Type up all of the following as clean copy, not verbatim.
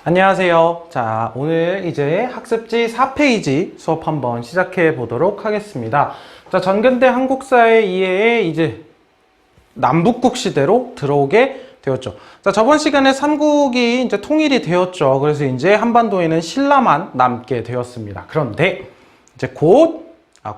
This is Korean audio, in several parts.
안녕하세요. 자, 오늘 이제 학습지 4페이지 수업 한번 시작해 보도록 하겠습니다. 자, 전근대 한국사의 이해에 이제 남북국 시대로 들어오게 되었죠. 자, 저번 시간에 삼국이 이제 통일이 되었죠. 그래서 이제 한반도에는 신라만 남게 되었습니다. 그런데 이제 곧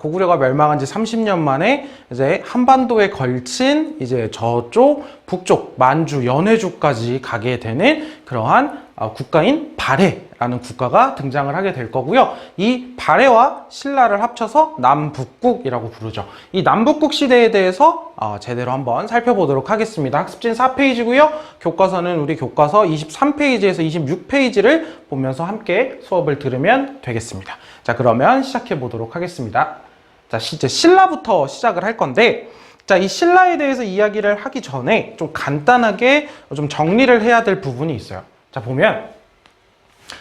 고구려가 멸망한 지 30년 만에 이제 한반도에 걸친 이제 저쪽 북쪽 만주, 연해주까지 가게 되는 그러한 국가인 발해라는 국가가 등장을 하게 될 거고요. 이 발해와 신라를 합쳐서 남북국이라고 부르죠. 이 남북국 시대에 대해서 제대로 한번 살펴보도록 하겠습니다. 학습진 4페이지고요. 교과서는 우리 교과서 23페이지에서 26페이지를 보면서 함께 수업을 들으면 되겠습니다. 자, 그러면 시작해 보도록 하겠습니다. 자, 이제 신라부터 시작을 할 건데, 자, 이 신라에 대해서 이야기를 하기 전에 좀 간단하게 좀 정리를 해야 될 부분이 있어요. 자, 보면,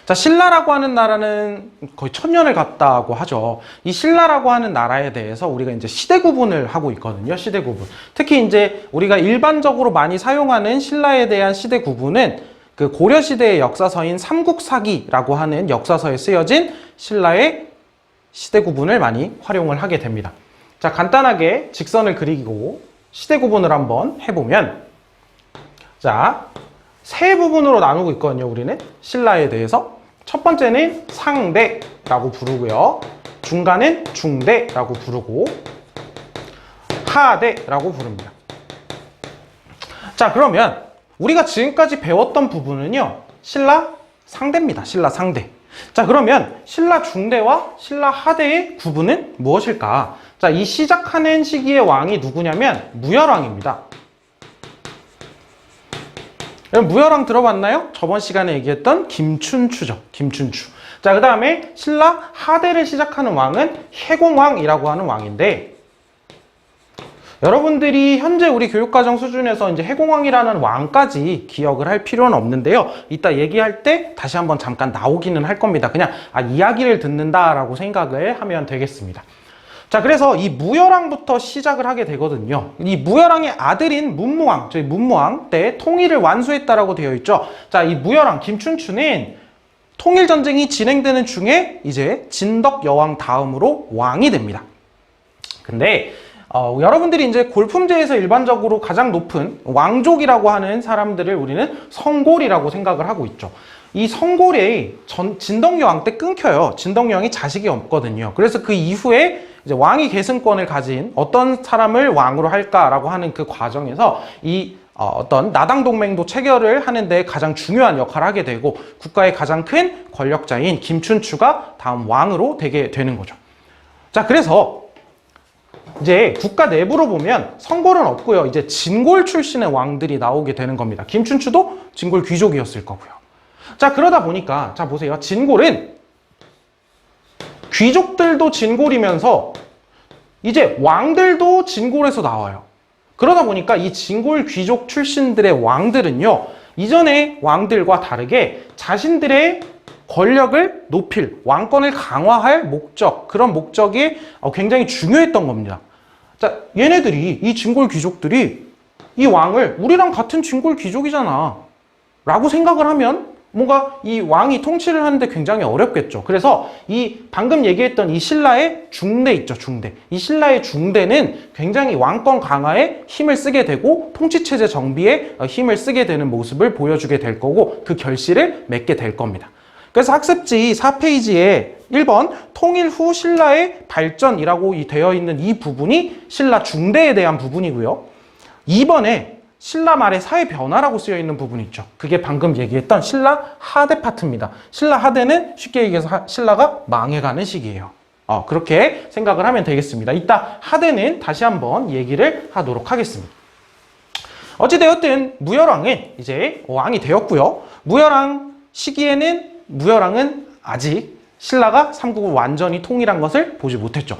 자, 신라라고 하는 나라는 거의 1000년을 갔다고 하죠. 이 신라라고 하는 나라에 대해서 우리가 이제 시대 구분을 하고 있거든요. 시대 구분. 특히 이제 우리가 일반적으로 많이 사용하는 신라에 대한 시대 구분은 그 고려시대의 역사서인 삼국사기라고 하는 역사서에 쓰여진 신라의 시대 구분을 많이 활용을 하게 됩니다. 자, 간단하게 직선을 그리고 시대 구분을 한번 해보면, 자, 세 부분으로 나누고 있거든요. 우리는 신라에 대해서 첫 번째는 상대라고 부르고요, 중간은 중대라고 부르고, 하대라고 부릅니다. 자, 그러면 우리가 지금까지 배웠던 부분은요, 신라 상대입니다. 신라 상대. 자, 그러면 신라 중대와 신라 하대의 구분은 무엇일까? 자, 이 시작하는 시기의 왕이 누구냐면 무열왕입니다. 무열왕 들어봤나요? 저번 시간에 얘기했던 김춘추죠. 김춘추. 자, 그 다음에 신라 하대를 시작하는 왕은 해공왕이라고 하는 왕인데, 여러분들이 현재 우리 교육과정 수준에서 이제 해공왕이라는 왕까지 기억을 할 필요는 없는데요. 이따 얘기할 때 다시 한번 잠깐 나오기는 할 겁니다. 그냥 이야기를 듣는다라고 생각을 하면 되겠습니다. 자, 그래서 이 무열왕부터 시작을 하게 되거든요. 이 무열왕의 아들인 문무왕, 저희 문무왕 때 통일을 완수했다라고 되어 있죠. 자, 이 무열왕 김춘추는 통일전쟁이 진행되는 중에 이제 진덕 여왕 다음으로 왕이 됩니다. 근데 여러분들이 이제 골품제에서 일반적으로 가장 높은 왕족이라고 하는 사람들을 우리는 성골이라고 생각을 하고 있죠. 이 성골이 진덕여왕 때 끊겨요. 진덕여왕이 자식이 없거든요. 그래서 그 이후에 이제 왕위 계승권을 가진 어떤 사람을 왕으로 할까라고 하는 그 과정에서 이 어떤 나당 동맹도 체결을 하는데 가장 중요한 역할을 하게 되고, 국가의 가장 큰 권력자인 김춘추가 다음 왕으로 되게 되는 거죠. 자, 그래서 이제 국가 내부로 보면 성골은 없고요. 이제 진골 출신의 왕들이 나오게 되는 겁니다. 김춘추도 진골 귀족이었을 거고요. 자, 그러다 보니까, 자, 보세요. 진골은 귀족들도 진골이면서 이제 왕들도 진골에서 나와요. 그러다 보니까 이 진골 귀족 출신들의 왕들은요, 이전의 왕들과 다르게 자신들의 권력을 높일, 왕권을 강화할 목적, 그런 목적이 굉장히 중요했던 겁니다. 자, 얘네들이, 이 진골 귀족들이 이 왕을 우리랑 같은 진골 귀족이잖아 라고 생각을 하면 뭔가 이 왕이 통치를 하는데 굉장히 어렵겠죠. 그래서 이 방금 얘기했던 이 신라의 중대 있죠, 중대. 이 신라의 중대는 굉장히 왕권 강화에 힘을 쓰게 되고 통치체제 정비에 힘을 쓰게 되는 모습을 보여주게 될 거고, 그 결실을 맺게 될 겁니다. 그래서 학습지 4페이지에 1번 통일 후 신라의 발전이라고 되어 있는 이 부분이 신라 중대에 대한 부분이고요. 2번에 신라 말의 사회 변화라고 쓰여 있는 부분이 있죠. 그게 방금 얘기했던 신라 하대 파트입니다. 신라 하대는 쉽게 얘기해서 신라가 망해가는 시기예요. 그렇게 생각을 하면 되겠습니다. 이따 하대는 다시 한번 얘기를 하도록 하겠습니다. 어찌되었든 무열왕은 이제 왕이 되었고요. 무열왕 시기에는 무열왕은 아직 신라가 삼국을 완전히 통일한 것을 보지 못했죠.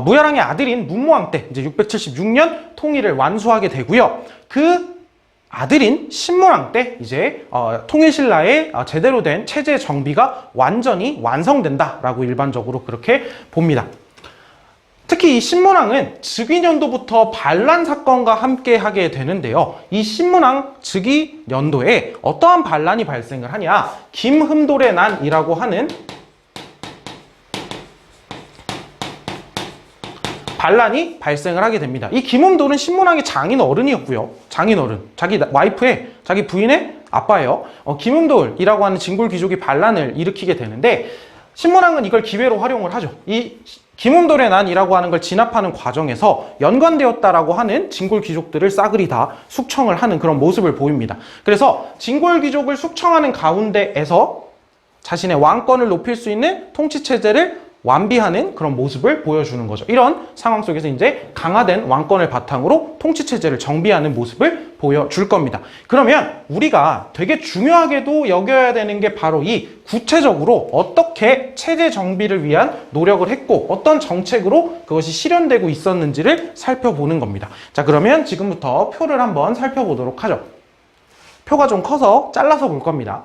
무열왕의 아들인 문무왕 때 이제 676년 통일을 완수하게 되고요. 그 아들인 신무왕 때 이제 통일신라의 제대로 된 체제 정비가 완전히 완성된다라고 일반적으로 그렇게 봅니다. 특히 이 신문왕은 즉위년도부터 반란 사건과 함께 하게 되는데요. 이 신문왕 즉위년도에 어떠한 반란이 발생을 하냐? 김흠돌의 난이라고 하는 반란이 발생을 하게 됩니다. 이 김흠돌은 신문왕의 장인 어른이었고요. 장인 어른, 자기 와이프의, 자기 부인의 아빠예요. 김흠돌이라고 하는 진골 귀족이 반란을 일으키게 되는데 신문왕은 이걸 기회로 활용을 하죠. 이 김흠돌의 난이라고 하는 걸 진압하는 과정에서 연관되었다라고 하는 진골 귀족들을 싸그리 다 숙청을 하는 그런 모습을 보입니다. 그래서 진골 귀족을 숙청하는 가운데에서 자신의 왕권을 높일 수 있는 통치 체제를 완비하는 그런 모습을 보여주는 거죠. 이런 상황 속에서 이제 강화된 왕권을 바탕으로 통치 체제를 정비하는 모습을 보여줄 겁니다. 그러면 우리가 되게 중요하게도 여겨야 되는 게 바로 이 구체적으로 어떻게 체제 정비를 위한 노력을 했고 어떤 정책으로 그것이 실현되고 있었는지를 살펴보는 겁니다. 자, 그러면 지금부터 표를 한번 살펴보도록 하죠. 표가 좀 커서 잘라서 볼 겁니다.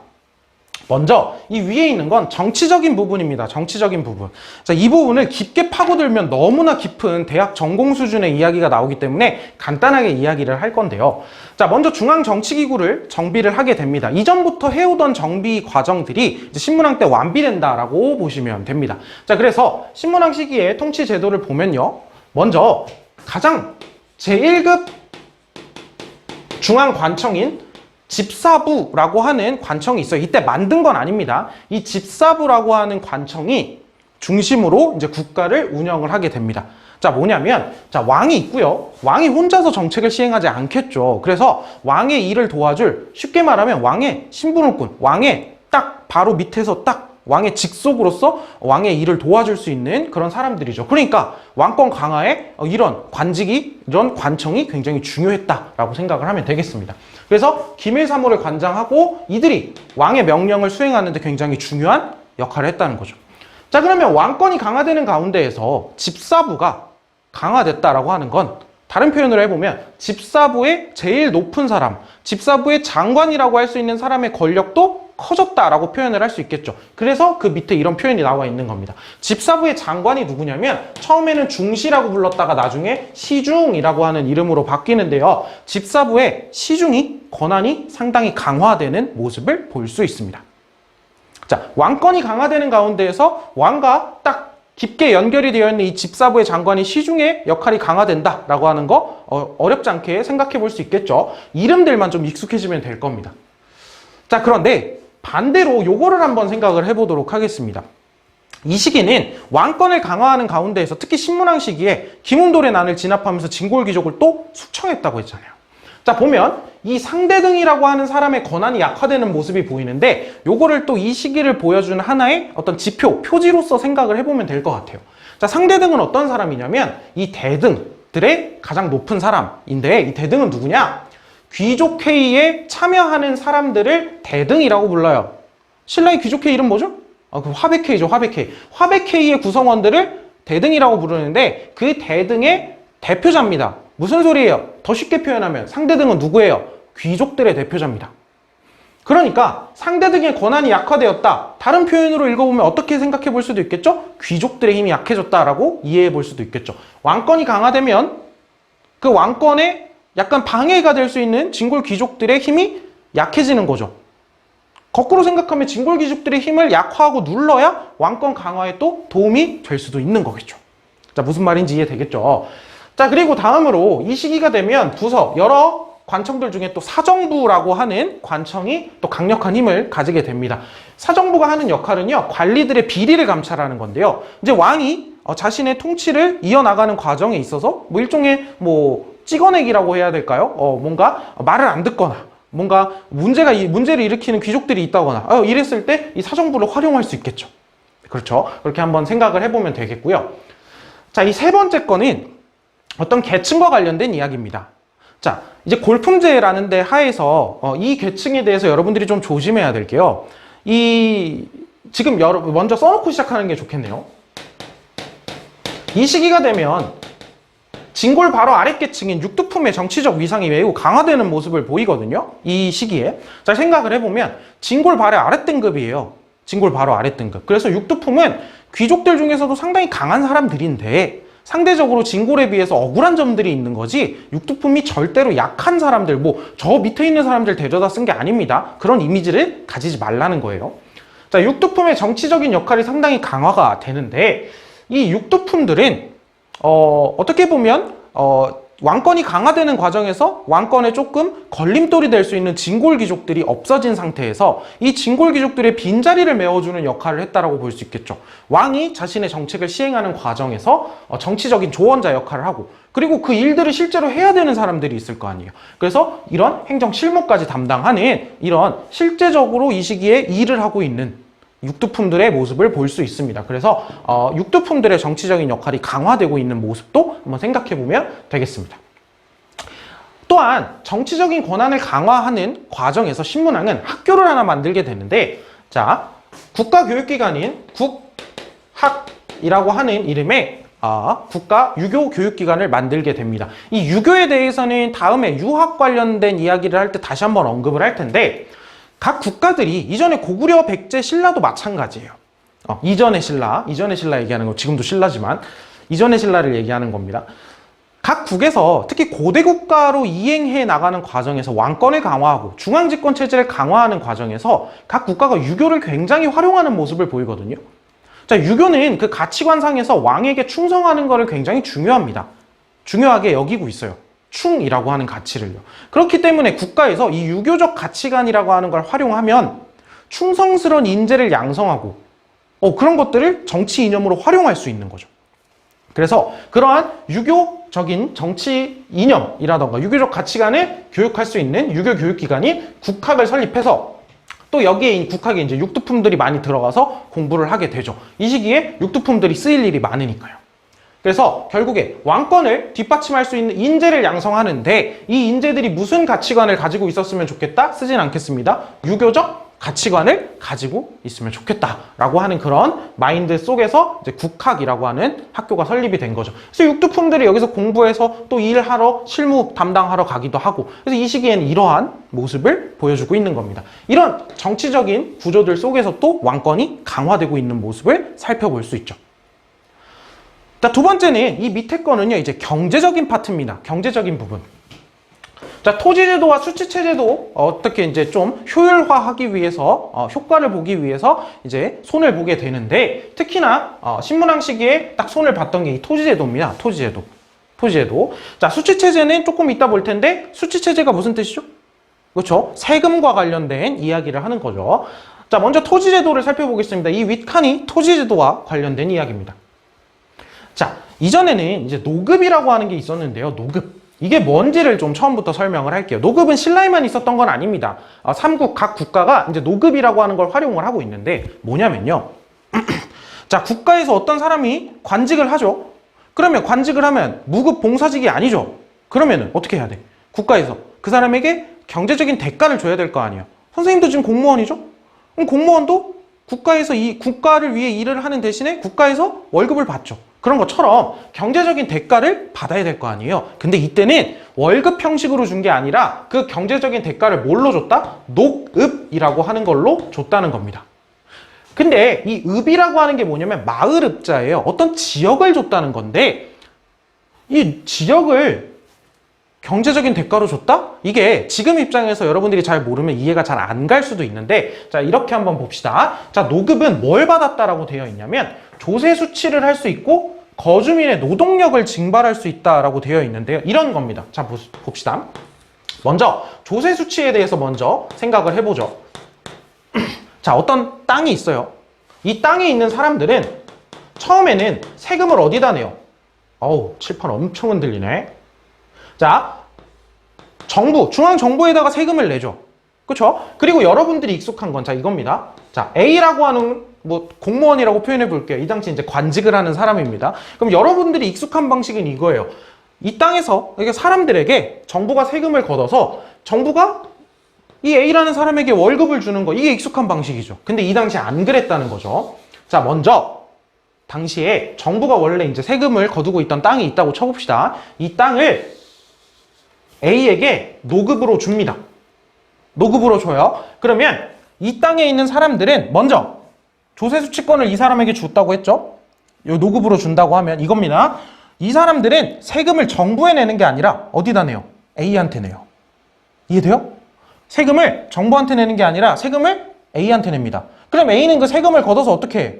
먼저 이 위에 있는 건 정치적인 부분입니다. 정치적인 부분. 자, 이 부분을 깊게 파고들면 너무나 깊은 대학 전공 수준의 이야기가 나오기 때문에 간단하게 이야기를 할 건데요. 자, 먼저 중앙정치기구를 정비를 하게 됩니다. 이전부터 해오던 정비 과정들이 이제 신문왕 때 완비된다라고 보시면 됩니다. 자, 그래서 신문왕 시기의 통치 제도를 보면요. 먼저 가장 제1급 중앙관청인 집사부라고 하는 관청이 있어요. 이때 만든 건 아닙니다. 이 집사부라고 하는 관청이 중심으로 이제 국가를 운영을 하게 됩니다. 자, 뭐냐면, 자, 왕이 있고요. 왕이 혼자서 정책을 시행하지 않겠죠. 그래서 왕의 일을 도와줄, 쉽게 말하면 왕의 신분을꾼, 왕의 딱 바로 밑에서 딱 왕의 직속으로서 왕의 일을 도와줄 수 있는 그런 사람들이죠. 그러니까 왕권 강화에 이런 관직이, 이런 관청이 굉장히 중요했다라고 생각을 하면 되겠습니다. 그래서 기밀사무를 관장하고 이들이 왕의 명령을 수행하는데 굉장히 중요한 역할을 했다는 거죠. 자, 그러면 왕권이 강화되는 가운데에서 집사부가 강화됐다라고 하는 건 다른 표현으로 해보면 집사부의 제일 높은 사람, 집사부의 장관이라고 할 수 있는 사람의 권력도 커졌다라고 표현을 할 수 있겠죠. 그래서 그 밑에 이런 표현이 나와 있는 겁니다. 집사부의 장관이 누구냐면 처음에는 중시라고 불렀다가 나중에 시중이라고 하는 이름으로 바뀌는데요. 집사부의 시중이 권한이 상당히 강화되는 모습을 볼 수 있습니다. 자, 왕권이 강화되는 가운데에서 왕과 딱 깊게 연결이 되어 있는 이 집사부의 장관이 시중의 역할이 강화된다라고 하는 거 어렵지 않게 생각해 볼 수 있겠죠. 이름들만 좀 익숙해지면 될 겁니다. 자, 그런데 반대로 요거를 한번 생각을 해보도록 하겠습니다. 이 시기는 왕권을 강화하는 가운데에서 특히 신문왕 시기에 김흠돌의 난을 진압하면서 진골 귀족을 또 숙청했다고 했잖아요. 자, 보면 이 상대등이라고 하는 사람의 권한이 약화되는 모습이 보이는데 요거를 또 이 시기를 보여주는 하나의 어떤 지표, 표지로서 생각을 해보면 될 것 같아요. 자, 상대등은 어떤 사람이냐면 이 대등들의 가장 높은 사람인데 이 대등은 누구냐? 귀족회의에 참여하는 사람들을 대등이라고 불러요. 신라의 귀족회의 이름 뭐죠? 그 화백회의죠, 화백회의. 화백회의의 구성원들을 대등이라고 부르는데 그 대등의 대표자입니다. 무슨 소리예요? 더 쉽게 표현하면 상대등은 누구예요? 귀족들의 대표자입니다. 그러니까 상대등의 권한이 약화되었다. 다른 표현으로 읽어보면 어떻게 생각해 볼 수도 있겠죠? 귀족들의 힘이 약해졌다라고 이해해 볼 수도 있겠죠. 왕권이 강화되면 그 왕권에 약간 방해가 될 수 있는 진골 귀족들의 힘이 약해지는 거죠. 거꾸로 생각하면 진골 귀족들의 힘을 약화하고 눌러야 왕권 강화에 또 도움이 될 수도 있는 거겠죠. 자, 무슨 말인지 이해되겠죠? 자, 그리고 다음으로 이 시기가 되면 부서, 여러 관청들 중에 또 사정부라고 하는 관청이 또 강력한 힘을 가지게 됩니다. 사정부가 하는 역할은요, 관리들의 비리를 감찰하는 건데요. 이제 왕이 자신의 통치를 이어나가는 과정에 있어서 일종의 찍어내기라고 해야 될까요? 뭔가 말을 안 듣거나 뭔가 문제를 일으키는 귀족들이 있다거나 이랬을 때 이 사정부를 활용할 수 있겠죠. 그렇죠. 그렇게 한번 생각을 해보면 되겠고요. 자, 이 세 번째 거는 어떤 계층과 관련된 이야기입니다. 자, 이제 골품제라는 데 하에서 이 계층에 대해서 여러분들이 좀 조심해야 될 게요. 지금 먼저 써놓고 시작하는 게 좋겠네요. 이 시기가 되면 진골 바로 아랫계층인 육두품의 정치적 위상이 매우 강화되는 모습을 보이거든요. 이 시기에. 자, 생각을 해보면 진골 바로 아랫등급이에요. 진골 바로 아랫등급. 그래서 육두품은 귀족들 중에서도 상당히 강한 사람들인데 상대적으로 진골에 비해서 억울한 점들이 있는 거지 육두품이 절대로 약한 사람들, 뭐 저 밑에 있는 사람들 데려다 쓴 게 아닙니다. 그런 이미지를 가지지 말라는 거예요. 자, 육두품의 정치적인 역할이 상당히 강화가 되는데 이 육두품들은 어떻게 보면 왕권이 강화되는 과정에서 왕권에 조금 걸림돌이 될 수 있는 진골 귀족들이 없어진 상태에서 이 진골 귀족들의 빈자리를 메워주는 역할을 했다라고 볼 수 있겠죠. 왕이 자신의 정책을 시행하는 과정에서 정치적인 조언자 역할을 하고, 그리고 그 일들을 실제로 해야 되는 사람들이 있을 거 아니에요. 그래서 이런 행정 실무까지 담당하는 이런 실제적으로 이 시기에 일을 하고 있는 육두품들의 모습을 볼 수 있습니다. 그래서 육두품들의 정치적인 역할이 강화되고 있는 모습도 한번 생각해 보면 되겠습니다. 또한 정치적인 권한을 강화하는 과정에서 신문왕은 학교를 하나 만들게 되는데, 자, 국가교육기관인 국학이라고 하는 이름의 국가 유교 교육기관을 만들게 됩니다. 이 유교에 대해서는 다음에 유학 관련된 이야기를 할 때 다시 한번 언급을 할 텐데, 각 국가들이 이전에 고구려, 백제, 신라도 마찬가지예요. 이전의 신라 얘기하는 거, 지금도 신라지만 이전의 신라를 얘기하는 겁니다. 각 국에서 특히 고대 국가로 이행해 나가는 과정에서 왕권을 강화하고 중앙집권 체제를 강화하는 과정에서 각 국가가 유교를 굉장히 활용하는 모습을 보이거든요. 자, 유교는 그 가치관상에서 왕에게 충성하는 것을 굉장히 중요하게 여기고 있어요. 충이라고 하는 가치를요. 그렇기 때문에 국가에서 이 유교적 가치관이라고 하는 걸 활용하면 충성스러운 인재를 양성하고 그런 것들을 정치 이념으로 활용할 수 있는 거죠. 그래서 그러한 유교적인 정치 이념이라던가 유교적 가치관을 교육할 수 있는 유교 교육기관인 국학을 설립해서 또 여기에 국학에 이제 육두품들이 많이 들어가서 공부를 하게 되죠. 이 시기에 육두품들이 쓰일 일이 많으니까요. 그래서 결국에 왕권을 뒷받침할 수 있는 인재를 양성하는데 이 인재들이 무슨 가치관을 가지고 있었으면 좋겠다? 쓰진 않겠습니다. 유교적 가치관을 가지고 있으면 좋겠다라고 하는 그런 마인드 속에서 이제 국학이라고 하는 학교가 설립이 된 거죠. 그래서 육두품들이 여기서 공부해서 또 일하러 실무 담당하러 가기도 하고, 그래서 이 시기에는 이러한 모습을 보여주고 있는 겁니다. 이런 정치적인 구조들 속에서 또 왕권이 강화되고 있는 모습을 살펴볼 수 있죠. 자, 두 번째는 이 밑에 거는요, 이제 경제적인 파트입니다. 경제적인 부분. 자, 토지제도와 수치체제도 어떻게 이제 좀 효율화하기 위해서, 효과를 보기 위해서 이제 손을 보게 되는데, 특히나, 신문왕 시기에 딱 손을 봤던 게 이 토지제도입니다. 토지제도. 자, 수치체제는 조금 이따 볼 텐데, 수치체제가 무슨 뜻이죠? 그렇죠? 세금과 관련된 이야기를 하는 거죠. 자, 먼저 토지제도를 살펴보겠습니다. 이 윗칸이 토지제도와 관련된 이야기입니다. 자, 이전에는 이제 노급이라고 하는 게 있었는데요. 노급. 이게 뭔지를 좀 처음부터 설명을 할게요. 노급은 신라에만 있었던 건 아닙니다. 삼국 각 국가가 이제 노급이라고 하는 걸 활용을 하고 있는데 뭐냐면요. 자, 국가에서 어떤 사람이 관직을 하죠. 그러면 관직을 하면 무급 봉사직이 아니죠. 그러면은 어떻게 해야 돼? 국가에서 그 사람에게 경제적인 대가를 줘야 될 거 아니에요. 선생님도 지금 공무원이죠? 그럼 공무원도 국가에서 이 국가를 위해 일을 하는 대신에 국가에서 월급을 받죠. 그런 것처럼 경제적인 대가를 받아야 될 거 아니에요. 근데 이때는 월급 형식으로 준 게 아니라 그 경제적인 대가를 뭘로 줬다? 녹읍이라고 하는 걸로 줬다는 겁니다. 근데 이 읍이라고 하는 게 뭐냐면 마을읍자예요. 어떤 지역을 줬다는 건데 이 지역을 경제적인 대가로 줬다? 이게 지금 입장에서 여러분들이 잘 모르면 이해가 잘 안 갈 수도 있는데, 자, 이렇게 한번 봅시다. 자, 노급은 뭘 받았다라고 되어 있냐면 조세 수치를 할 수 있고 거주민의 노동력을 징발할 수 있다라고 되어 있는데요. 이런 겁니다. 자, 봅시다. 먼저 조세 수치에 대해서 먼저 생각을 해보죠. 자, 어떤 땅이 있어요. 이 땅에 있는 사람들은 처음에는 세금을 어디다 내요? 칠판 엄청 흔들리네. 자, 중앙정부에다가 세금을 내죠. 그렇죠? 그리고 여러분들이 익숙한 건 자, 이겁니다. 자, A라고 하는 공무원이라고 표현해 볼게요. 이 당시 이제 관직을 하는 사람입니다. 그럼 여러분들이 익숙한 방식은 이거예요. 이 땅에서 사람들에게 정부가 세금을 걷어서 정부가 이 A라는 사람에게 월급을 주는 거, 이게 익숙한 방식이죠. 근데 이 당시에 안 그랬다는 거죠. 자, 먼저 당시에 정부가 원래 이제 세금을 거두고 있던 땅이 있다고 쳐봅시다. 이 땅을 A에게 노급으로 줍니다. 노급으로 줘요. 그러면 이 땅에 있는 사람들은 먼저 조세 수취권을 이 사람에게 줬다고 했죠. 요 노급으로 준다고 하면 이겁니다. 이 사람들은 세금을 정부에 내는 게 아니라 어디다 내요? A한테 내요. 이해돼요? 세금을 정부한테 내는 게 아니라 세금을 A한테 냅니다. 그럼 A는 그 세금을 걷어서 어떻게 해?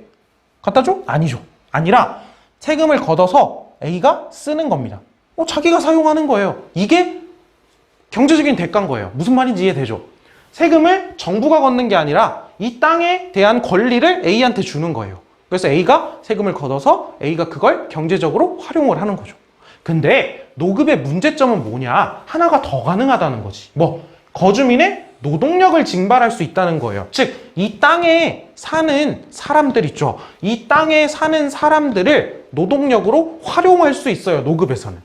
갖다 줘? 아니죠. 아니라 세금을 걷어서 A가 쓰는 겁니다. 자기가 사용하는 거예요. 이게 경제적인 대가인 거예요. 무슨 말인지 이해되죠? 세금을 정부가 걷는 게 아니라 이 땅에 대한 권리를 A한테 주는 거예요. 그래서 A가 세금을 걷어서 A가 그걸 경제적으로 활용을 하는 거죠. 근데 노급의 문제점은 뭐냐? 하나가 더 가능하다는 거지. 거주민의 노동력을 징발할 수 있다는 거예요. 즉, 이 땅에 사는 사람들 있죠. 이 땅에 사는 사람들을 노동력으로 활용할 수 있어요. 노급에서는.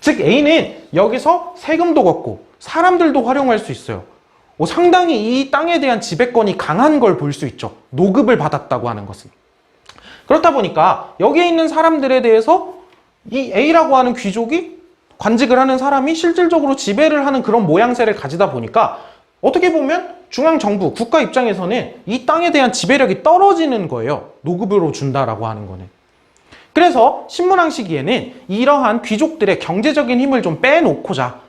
즉, A는 여기서 세금도 걷고 사람들도 활용할 수 있어요. 상당히 이 땅에 대한 지배권이 강한 걸 볼 수 있죠. 노급을 받았다고 하는 것은. 그렇다 보니까 여기에 있는 사람들에 대해서 이 A라고 하는 귀족이 관직을 하는 사람이 실질적으로 지배를 하는 그런 모양새를 가지다 보니까 어떻게 보면 중앙정부, 국가 입장에서는 이 땅에 대한 지배력이 떨어지는 거예요. 노급으로 준다라고 하는 거는. 그래서 신문왕 시기에는 이러한 귀족들의 경제적인 힘을 좀 빼놓고자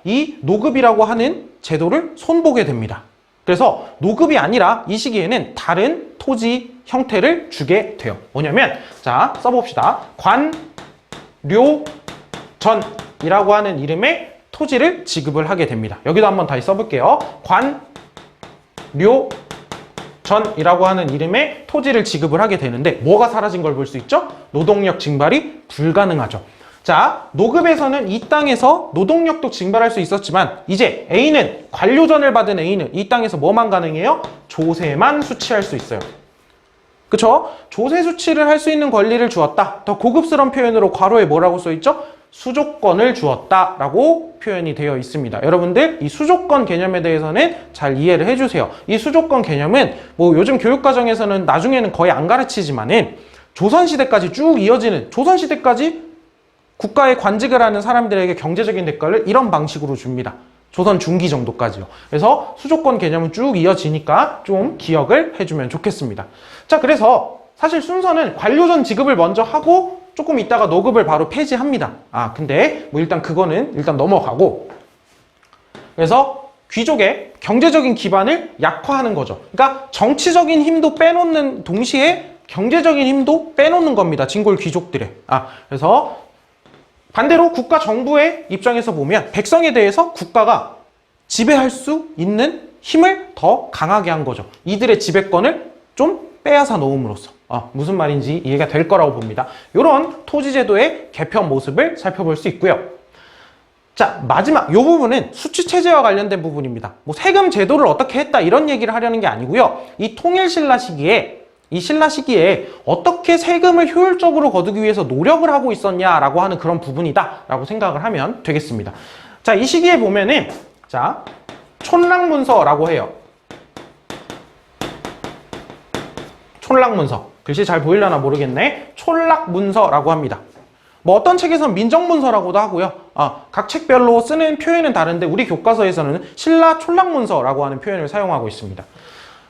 이 노급이라고 하는 제도를 손보게 됩니다. 그래서 노급이 아니라 이 시기에는 다른 토지 형태를 주게 돼요. 뭐냐면, 자, 써봅시다. 관료전이라고 하는 이름의 토지를 지급을 하게 됩니다. 여기도 한번 다시 써볼게요. 관료전이라고 하는 이름의 토지를 지급을 하게 되는데 뭐가 사라진 걸 볼 수 있죠? 노동력 징발이 불가능하죠. 자, 노급에서는 이 땅에서 노동력도 징발할 수 있었지만 이제 A는 관료전을 받은 A는 이 땅에서 뭐만 가능해요? 조세만 수취할 수 있어요. 그쵸? 조세 수취를 할 수 있는 권리를 주었다. 더 고급스러운 표현으로 괄호에 뭐라고 써있죠? 수조권을 주었다라고 표현이 되어 있습니다. 여러분들 이 수조권 개념에 대해서는 잘 이해를 해주세요. 이 수조권 개념은 요즘 교육과정에서는 나중에는 거의 안 가르치지만은 조선시대까지 쭉 이어지는 조선시대까지 국가에 관직을 하는 사람들에게 경제적인 대가를 이런 방식으로 줍니다. 조선 중기 정도까지요. 그래서 수조권 개념은 쭉 이어지니까 좀 기억을 해주면 좋겠습니다. 자, 그래서 사실 순서는 관료전 지급을 먼저 하고 조금 있다가 노급을 바로 폐지합니다. 근데 일단 그거는 일단 넘어가고, 그래서 귀족의 경제적인 기반을 약화하는 거죠. 그러니까 정치적인 힘도 빼놓는 동시에 경제적인 힘도 빼놓는 겁니다. 진골 귀족들의. 그래서 반대로 국가 정부의 입장에서 보면 백성에 대해서 국가가 지배할 수 있는 힘을 더 강하게 한 거죠. 이들의 지배권을 좀 빼앗아 놓음으로써. 무슨 말인지 이해가 될 거라고 봅니다. 이런 토지제도의 개편 모습을 살펴볼 수 있고요. 자, 마지막 이 부분은 수취체제와 관련된 부분입니다. 세금 제도를 어떻게 했다 이런 얘기를 하려는 게 아니고요. 이 통일신라 시기에 어떻게 세금을 효율적으로 거두기 위해서 노력을 하고 있었냐라고 하는 그런 부분이다라고 생각을 하면 되겠습니다. 자, 이 시기에 보면은, 자, 촌락문서라고 해요. 촌락문서. 글씨 잘 보이려나 모르겠네. 촌락문서라고 합니다. 어떤 책에서는 민정문서라고도 하고요. 각 책별로 쓰는 표현은 다른데 우리 교과서에서는 신라 촌락문서라고 하는 표현을 사용하고 있습니다.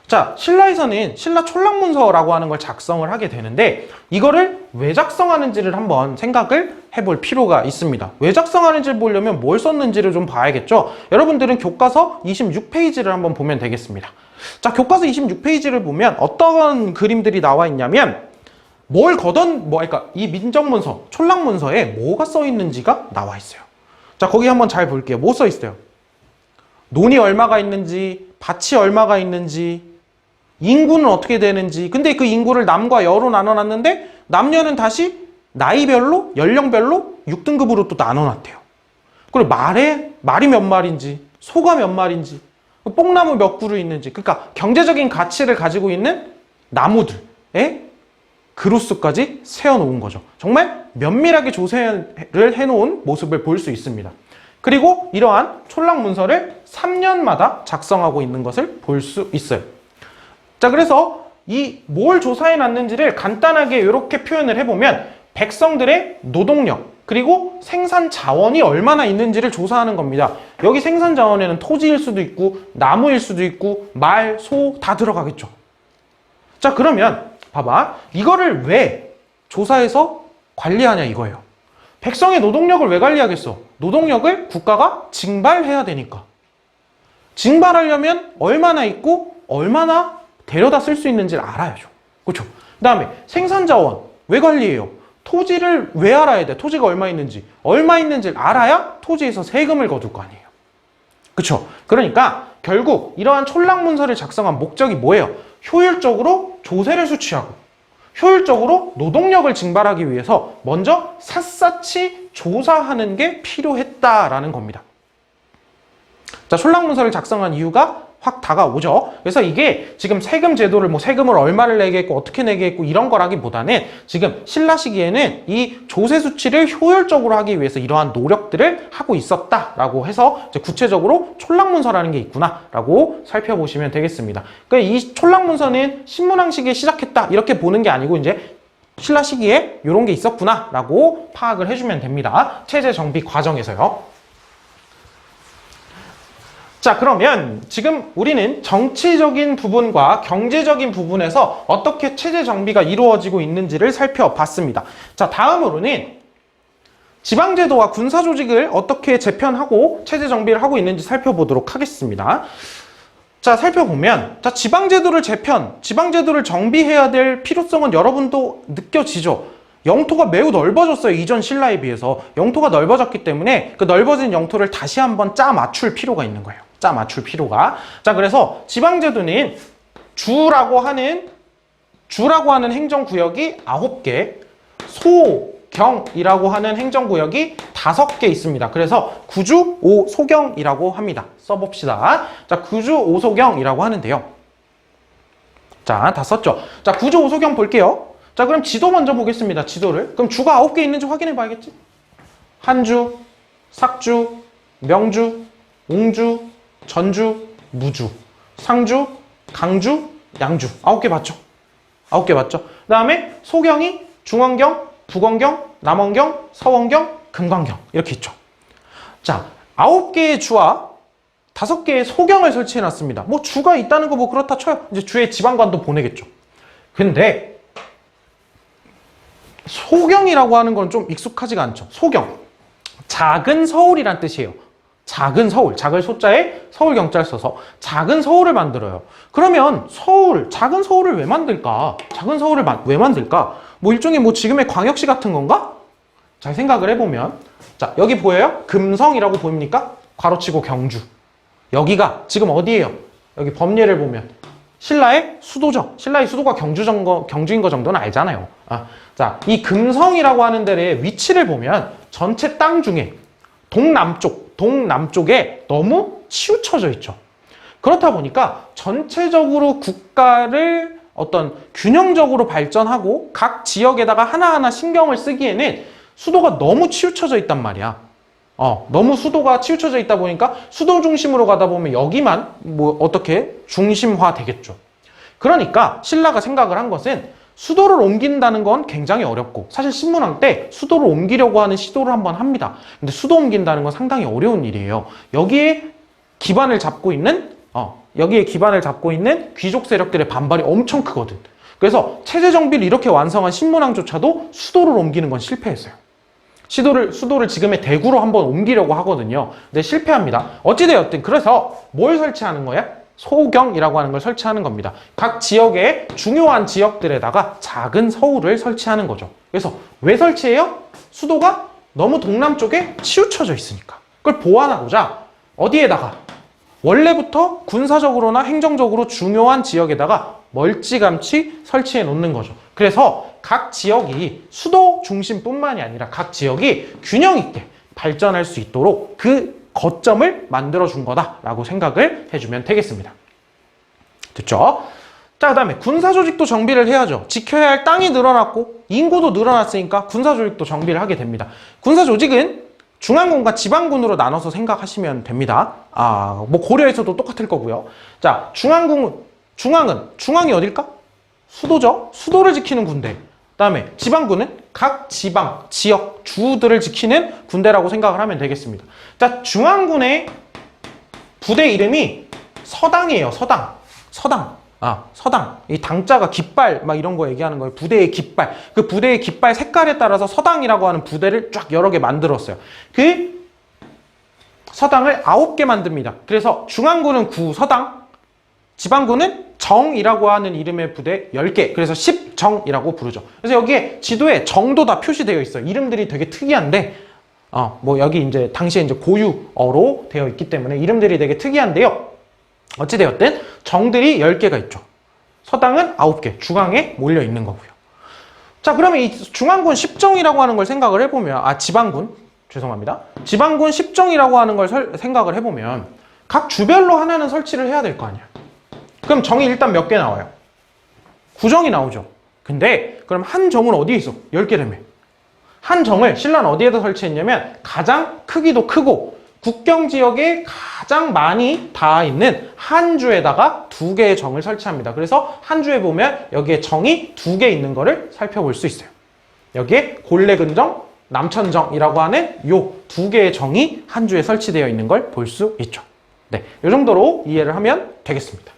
자, 신라에서는 신라 촌락문서라고 하는 걸 작성을 하게 되는데 이거를 왜 작성하는지를 한번 생각을 해볼 필요가 있습니다. 왜 작성하는지를 보려면 뭘 썼는지를 좀 봐야겠죠. 여러분들은 교과서 26페이지를 한번 보면 되겠습니다. 자, 교과서 26페이지를 보면 어떤 그림들이 나와 있냐면 그러니까 이 민정문서, 촌락문서에 뭐가 써 있는지가 나와 있어요. 자, 거기 한번 잘 볼게요. 뭐 써 있어요? 논이 얼마가 있는지, 밭이 얼마가 있는지, 인구는 어떻게 되는지. 근데 그 인구를 남과 여로 나눠놨는데 남녀는 다시 나이별로, 연령별로 6등급으로 또 나눠놨대요. 그리고 말이 몇 마리인지, 소가 몇 마리인지, 뽕나무 몇 그루 있는지. 그러니까 경제적인 가치를 가지고 있는 나무들의 그루수까지 세워놓은 거죠. 정말 면밀하게 조세를 해놓은 모습을 볼 수 있습니다. 그리고 이러한 촌락문서를 3년마다 작성하고 있는 것을 볼 수 있어요. 자, 그래서 뭘 조사해 놨는지를 간단하게 이렇게 표현을 해보면 백성들의 노동력 그리고 생산 자원이 얼마나 있는지를 조사하는 겁니다. 여기 생산 자원에는 토지일 수도 있고 나무일 수도 있고 말, 소 다 들어가겠죠. 자, 그러면 봐봐. 이거를 왜 조사해서 관리하냐 이거예요. 백성의 노동력을 왜 관리하겠어? 노동력을 국가가 징발해야 되니까. 징발하려면 얼마나 있고 얼마나 데려다 쓸 수 있는지를 알아야죠. 그렇죠? 그 다음에 생산자원 왜 관리해요? 토지를 왜 알아야 돼? 토지가 얼마 있는지를 알아야 토지에서 세금을 거둘 거 아니에요. 그렇죠? 그러니까 결국 이러한 촌락문서를 작성한 목적이 뭐예요? 효율적으로 조세를 수취하고 효율적으로 노동력을 징발하기 위해서 먼저 샅샅이 조사하는 게 필요했다라는 겁니다. 자, 촌락문서를 작성한 이유가 확 다가오죠. 그래서 이게 지금 세금 제도를 세금을 얼마를 내겠고 어떻게 내겠고 이런 거라기보다는 지금 신라 시기에는 이 조세 수치를 효율적으로 하기 위해서 이러한 노력들을 하고 있었다라고 해서 이제 구체적으로 촌락문서라는 게 있구나라고 살펴보시면 되겠습니다. 그러니까 이 촌락문서는 신문왕 시기에 시작했다 이렇게 보는 게 아니고 이제 신라 시기에 이런 게 있었구나라고 파악을 해주면 됩니다. 체제 정비 과정에서요. 자, 그러면 지금 우리는 정치적인 부분과 경제적인 부분에서 어떻게 체제 정비가 이루어지고 있는지를 살펴봤습니다. 자, 다음으로는 지방제도와 군사조직을 어떻게 재편하고 체제 정비를 하고 있는지 살펴보도록 하겠습니다. 자, 살펴보면 지방제도를 정비해야 될 필요성은 여러분도 느껴지죠? 영토가 매우 넓어졌어요. 이전 신라에 비해서. 영토가 넓어졌기 때문에 그 넓어진 영토를 다시 한번 짜 맞출 필요가 있는 거예요. 자, 그래서 지방제도는 주라고 하는 행정구역이 9개, 소경이라고 하는 행정구역이 5개 있습니다. 그래서 구주, 오, 소경이라고 합니다. 써봅시다. 자, 구주, 오, 소경이라고 하는데요. 자, 다 썼죠? 자, 구주, 오, 소경 볼게요. 자, 그럼 지도 먼저 보겠습니다. 지도를. 그럼 주가 9개 있는지 확인해 봐야겠지? 한주, 삭주, 명주, 옹주, 전주, 무주, 상주, 강주, 양주. 9개 맞죠? 9개 맞죠? 그 다음에 소경이 중원경, 북원경, 남원경, 서원경, 금관경 이렇게 있죠. 자, 9개의 주와 5개의 소경을 설치해 놨습니다. 주가 있다는 거 그렇다 쳐요. 이제 주의 지방관도 보내겠죠. 근데 소경이라고 하는 건 좀 익숙하지가 않죠. 소경. 작은 서울이란 뜻이에요. 작은 서울, 작을 소자에 서울 경자를 써서 작은 서울을 만들어요. 그러면 작은 서울을 왜 만들까? 작은 서울을 왜 만들까? 일종의 지금의 광역시 같은 건가? 잘 생각을 해보면, 자, 여기 보여요? 금성이라고 보입니까? 괄호치고 경주. 여기가 지금 어디예요? 여기 법례를 보면 신라의 수도죠. 신라의 수도가 경주인 거 정도는 알잖아요. 자, 이 금성이라고 하는 데의 위치를 보면 전체 땅 중에 동남쪽에 너무 치우쳐져 있죠. 그렇다 보니까 전체적으로 국가를 어떤 균형적으로 발전하고 각 지역에다가 하나하나 신경을 쓰기에는 수도가 너무 치우쳐져 있단 말이야. 너무 수도가 치우쳐져 있다 보니까 수도 중심으로 가다 보면 여기만 어떻게 중심화 되겠죠. 그러니까 신라가 생각을 한 것은 수도를 옮긴다는 건 굉장히 어렵고 사실 신문왕 때 수도를 옮기려고 하는 시도를 한번 합니다. 근데 수도 옮긴다는 건 상당히 어려운 일이에요. 여기에 기반을 잡고 있는 귀족 세력들의 반발이 엄청 크거든. 그래서 체제 정비를 이렇게 완성한 신문왕조차도 수도를 옮기는 건 실패했어요. 수도를 지금의 대구로 한번 옮기려고 하거든요. 근데 실패합니다. 어찌되었든 그래서 뭘 설치하는 거야? 소경이라고 하는 걸 설치하는 겁니다. 각 지역의 중요한 지역들에다가 작은 서울을 설치하는 거죠. 그래서 왜 설치해요? 수도가 너무 동남쪽에 치우쳐져 있으니까. 그걸 보완하고자 어디에다가 원래부터 군사적으로나 행정적으로 중요한 지역에다가 멀찌감치 설치해 놓는 거죠. 그래서 각 지역이 수도 중심뿐만이 아니라 각 지역이 균형 있게 발전할 수 있도록 그 거점을 만들어준 거다라고 생각을 해주면 되겠습니다. 됐죠? 자, 그 다음에 군사조직도 정비를 해야죠. 지켜야 할 땅이 늘어났고 인구도 늘어났으니까 군사조직도 정비를 하게 됩니다. 군사조직은 중앙군과 지방군으로 나눠서 생각하시면 됩니다. 고려에서도 똑같을 거고요. 자, 중앙이 어딜까? 수도죠. 수도를 지키는 군대. 그 다음에 지방군은 각 지방, 지역, 주들을 지키는 군대라고 생각을 하면 되겠습니다. 자, 중앙군의 부대 이름이 서당이에요. 서당. 서당. 이 당자가 깃발 막 이런 거 얘기하는 거예요. 부대의 깃발. 그 부대의 깃발 색깔에 따라서 서당이라고 하는 부대를 쫙 여러 개 만들었어요. 그 서당을 9개 만듭니다. 그래서 중앙군은 구서당, 지방군은 정이라고 하는 이름의 부대 10개. 그래서 10정이라고 부르죠. 그래서 여기에 지도에 정도 다 표시되어 있어요. 이름들이 되게 특이한데, 뭐 여기 이제 당시에 이제 고유어로 되어 있기 때문에 이름들이 되게 특이한데요. 어찌되었든 정들이 10개가 있죠. 서당은 9개, 중앙에 몰려 있는 거고요. 자, 그러면 이 중앙군 10정이라고 하는 걸 생각을 해보면, 지방군, 죄송합니다. 지방군 10정이라고 하는 걸 생각을 해보면 각 주별로 하나는 설치를 해야 될 거 아니야. 그럼 정이 일단 몇 개 나와요? 9정이 나오죠. 근데 그럼 한 정은 어디에 있어? 10개라며. 한 정을 신라는 어디에다 설치했냐면 가장 크기도 크고 국경 지역에 가장 많이 닿아 있는 한주에다가 2개의 정을 설치합니다. 그래서 한주에 보면 여기에 정이 2개 있는 거를 살펴볼 수 있어요. 여기에 골레근정, 남천정이라고 하는 요 2개의 정이 한주에 설치되어 있는 걸 볼 수 있죠. 네, 이 정도로 이해를 하면 되겠습니다.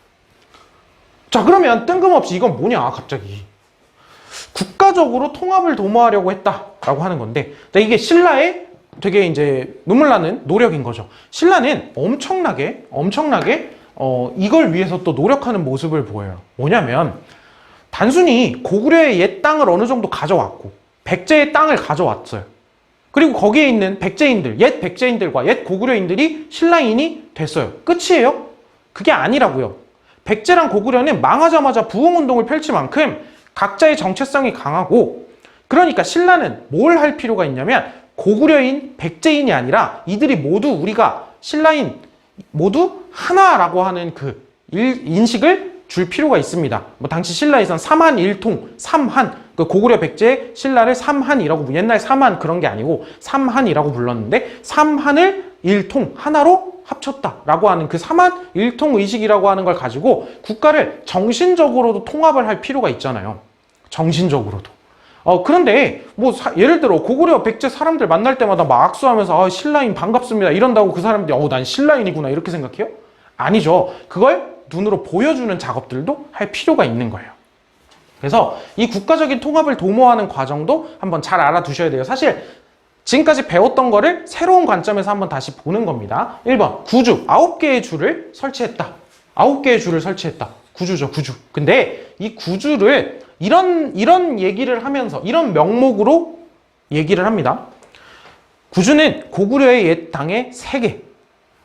자, 그러면 뜬금없이 이건 뭐냐 갑자기. 국가적으로 통합을 도모하려고 했다라고 하는 건데, 이게 신라의 되게 이제 눈물 나는 노력인 거죠. 신라는 엄청나게 이걸 위해서 또 노력하는 모습을 보여요. 뭐냐면 단순히 고구려의 옛 땅을 어느 정도 가져왔고 백제의 땅을 가져왔어요. 그리고 거기에 있는 백제인들, 옛 백제인들과 옛 고구려인들이 신라인이 됐어요. 끝이에요? 그게 아니라고요. 백제랑 고구려는 망하자마자 부흥운동을 펼칠 만큼 각자의 정체성이 강하고, 그러니까 신라는 뭘 할 필요가 있냐면 고구려인, 백제인이 아니라 이들이 모두 우리가 신라인 모두 하나라고 하는 그 인식을 줄 필요가 있습니다. 뭐 당시 신라에선 삼한일통, 삼한, 그 고구려 백제 신라를 삼한이라고, 옛날 삼한 그런 게 아니고 삼한이라고 불렀는데 삼한을 일통 하나로 합쳤다라고 하는 그 삼한 일통 의식이라고 하는 걸 가지고 국가를 정신적으로도 통합을 할 필요가 있잖아요. 정신적으로도. 그런데 뭐 예를 들어 고구려 백제 사람들 만날 때마다 막 악수하면서 신라인 반갑습니다 이런다고 그 사람들이 난 신라인이구나 이렇게 생각해요? 아니죠. 그걸 눈으로 보여주는 작업들도 할 필요가 있는 거예요. 그래서 이 국가적인 통합을 도모하는 과정도 한번 잘 알아두셔야 돼요. 사실 지금까지 배웠던 거를 새로운 관점에서 한번 다시 보는 겁니다. 1번 구주, 9개의 주를 설치했다. 9개의 주를 설치했다. 구주죠, 구주. 근데 이 구주를 이런 얘기를 하면서 이런 명목으로 얘기를 합니다. 구주는 고구려의 옛 땅의 3개,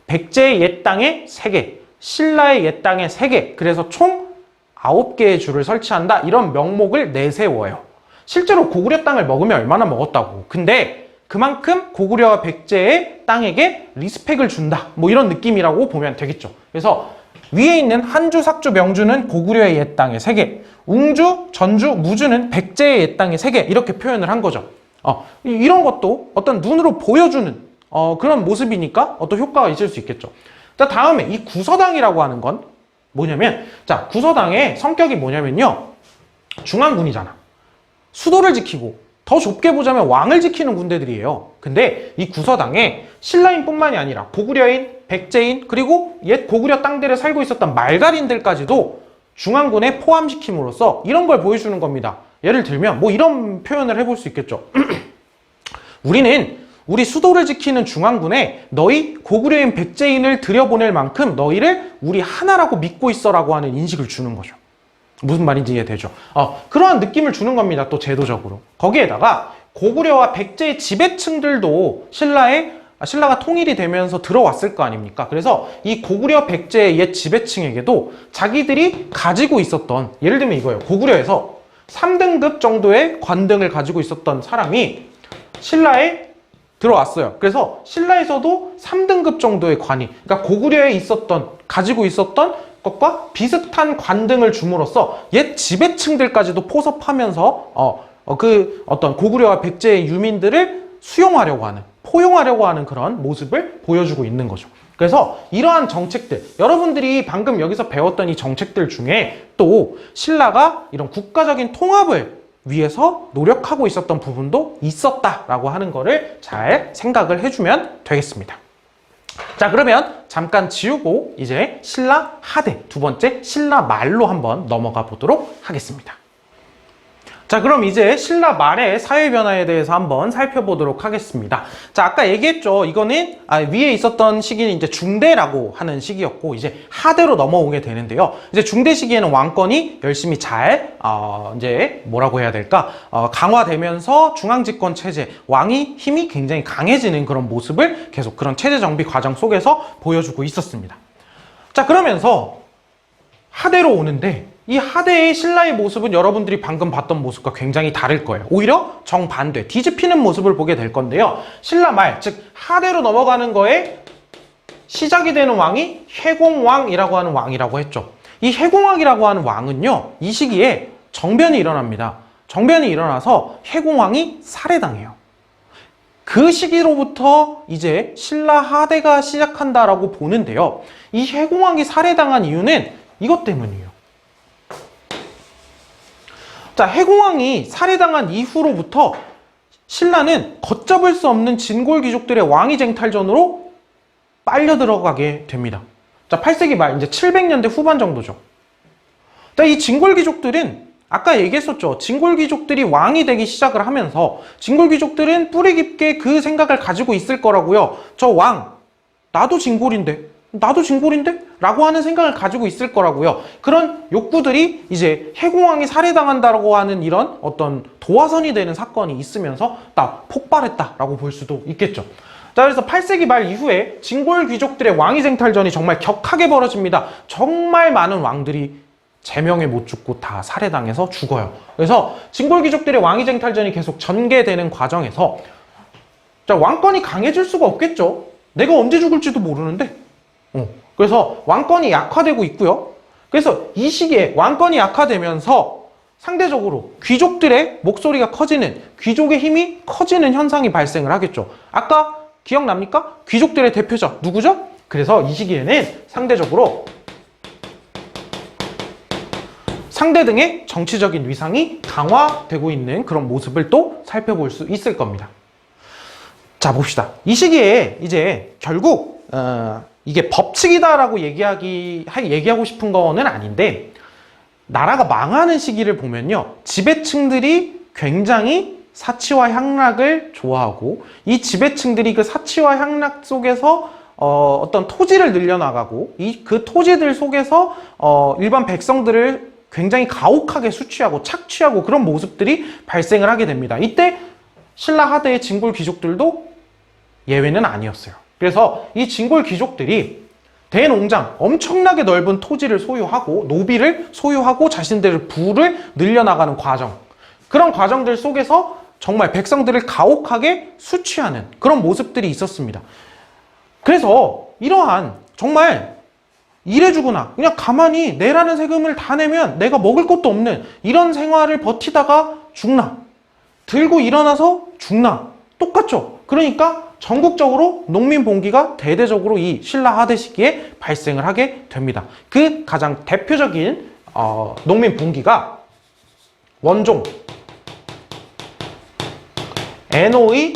백제의 옛 땅의 3개, 신라의 옛 땅의 3개, 그래서 총 9개의 주를 설치한다. 이런 명목을 내세워요. 실제로 고구려 땅을 먹으면 얼마나 먹었다고. 근데 그만큼 고구려와 백제의 땅에게 리스펙을 준다. 뭐 이런 느낌이라고 보면 되겠죠. 그래서 위에 있는 한주, 삭주, 명주는 고구려의 옛 땅의 3개, 웅주, 전주, 무주는 백제의 옛 땅의 3개 이렇게 표현을 한 거죠. 이런 것도 어떤 눈으로 보여주는 그런 모습이니까 어떤 효과가 있을 수 있겠죠. 자, 다음에 이 구서당이라고 하는 건 뭐냐면, 자, 구서당의 성격이 뭐냐면요, 중앙군이잖아. 수도를 지키고 더 좁게 보자면 왕을 지키는 군대들이에요. 근데 이 구서당에 신라인뿐만이 아니라 고구려인, 백제인, 그리고 옛 고구려 땅들에 살고 있었던 말갈인들까지도 중앙군에 포함시킴으로써 이런 걸 보여주는 겁니다. 예를 들면 뭐 이런 표현을 해볼 수 있겠죠. 우리는 우리 수도를 지키는 중앙군에 너희 고구려인 백제인을 들여보낼 만큼 너희를 우리 하나라고 믿고 있어라고 하는 인식을 주는 거죠. 무슨 말인지 이해되죠? 그러한 느낌을 주는 겁니다. 또 제도적으로. 거기에다가 고구려와 백제의 지배층들도 신라가 통일이 되면서 들어왔을 거 아닙니까? 그래서 이 고구려 백제의 옛 지배층에게도 자기들이 가지고 있었던, 예를 들면 이거예요. 고구려에서 3등급 정도의 관등을 가지고 있었던 사람이 신라에 들어왔어요. 그래서 신라에서도 3등급 정도의 관이, 그러니까 고구려에 가지고 있었던 것과 비슷한 관등을 줌으로써 옛 지배층들까지도 포섭하면서 그 어떤 고구려와 백제의 유민들을 수용하려고 하는, 포용하려고 하는 그런 모습을 보여주고 있는 거죠. 그래서 이러한 정책들, 여러분들이 방금 여기서 배웠던 이 정책들 중에 또 신라가 이런 국가적인 통합을 위해서 노력하고 있었던 부분도 있었다라고 하는 거를 잘 생각을 해주면 되겠습니다. 자, 그러면 잠깐 지우고 이제 신라 하대, 두 번째 신라 말로 한번 넘어가 보도록 하겠습니다. 자, 그럼 이제 신라 말의 사회 변화에 대해서 한번 살펴보도록 하겠습니다. 자, 아까 얘기했죠. 이거는 위에 있었던 시기는 이제 중대라고 하는 시기였고 이제 하대로 넘어오게 되는데요. 이제 중대 시기에는 왕권이 열심히 잘 이제 뭐라고 해야 될까? 강화되면서 중앙집권 체제, 왕이 힘이 굉장히 강해지는 그런 모습을 계속 그런 체제 정비 과정 속에서 보여주고 있었습니다. 자, 그러면서 하대로 오는데 이 하대의 신라의 모습은 여러분들이 방금 봤던 모습과 굉장히 다를 거예요. 오히려 정반대, 뒤집히는 모습을 보게 될 건데요. 신라 말, 즉 하대로 넘어가는 거에 시작이 되는 왕이 해공왕이라고 하는 왕이라고 했죠. 이 해공왕이라고 하는 왕은요, 이 시기에 정변이 일어납니다. 정변이 일어나서 해공왕이 살해당해요. 그 시기로부터 이제 신라 하대가 시작한다라고 보는데요. 이 해공왕이 살해당한 이유는 이것 때문이에요. 자, 해공왕이 살해당한 이후로부터 신라는 걷잡을 수 없는 진골 귀족들의 왕위 쟁탈전으로 빨려 들어가게 됩니다. 자, 8세기 말 이제 700년대 후반 정도죠. 자, 이 진골 귀족들은 아까 얘기했었죠. 진골 귀족들이 왕이 되기 시작을 하면서 진골 귀족들은 뿌리 깊게 그 생각을 가지고 있을 거라고요. 저 왕, 나도 진골인데 라고 하는 생각을 가지고 있을 거라고요. 그런 욕구들이 이제 해공왕이 살해당한다라고 하는 이런 어떤 도화선이 되는 사건이 있으면서 딱 폭발했다라고 볼 수도 있겠죠. 자, 그래서 8세기 말 이후에 진골 귀족들의 왕위 쟁탈전이 정말 격하게 벌어집니다. 정말 많은 왕들이 제명에 못 죽고 다 살해당해서 죽어요. 그래서 진골 귀족들의 왕위 쟁탈전이 계속 전개되는 과정에서 자, 왕권이 강해질 수가 없겠죠. 내가 언제 죽을지도 모르는데 그래서 왕권이 약화되고 있고요. 그래서 이 시기에 왕권이 약화되면서 상대적으로 귀족들의 목소리가 커지는, 귀족의 힘이 커지는 현상이 발생을 하겠죠. 아까 기억납니까? 귀족들의 대표자 누구죠? 그래서 이 시기에는 상대적으로 상대 등의 정치적인 위상이 강화되고 있는 그런 모습을 또 살펴볼 수 있을 겁니다. 자, 봅시다. 이 시기에 이제 결국 이게 법칙이다라고 얘기하고 싶은 거는 아닌데, 나라가 망하는 시기를 보면요, 지배층들이 굉장히 사치와 향락을 좋아하고 이 지배층들이 그 사치와 향락 속에서 어떤 토지를 늘려나가고 그 토지들 속에서 일반 백성들을 굉장히 가혹하게 수취하고 착취하고 그런 모습들이 발생을 하게 됩니다. 이때 신라 하대의 진골 귀족들도 예외는 아니었어요. 그래서 이 진골 귀족들이 대농장, 엄청나게 넓은 토지를 소유하고 노비를 소유하고 자신들의 부를 늘려나가는 과정, 그런 과정들 속에서 정말 백성들을 가혹하게 수취하는 그런 모습들이 있었습니다. 그래서 이러한 정말 일해주거나 그냥 가만히 내라는 세금을 다 내면 내가 먹을 것도 없는 이런 생활을 버티다가 죽나, 들고 일어나서 죽나, 똑같죠. 그러니까 전국적으로 농민 봉기가 대대적으로 이 신라 하대 시기에 발생을 하게 됩니다. 그 가장 대표적인 농민 봉기가 원종 애노의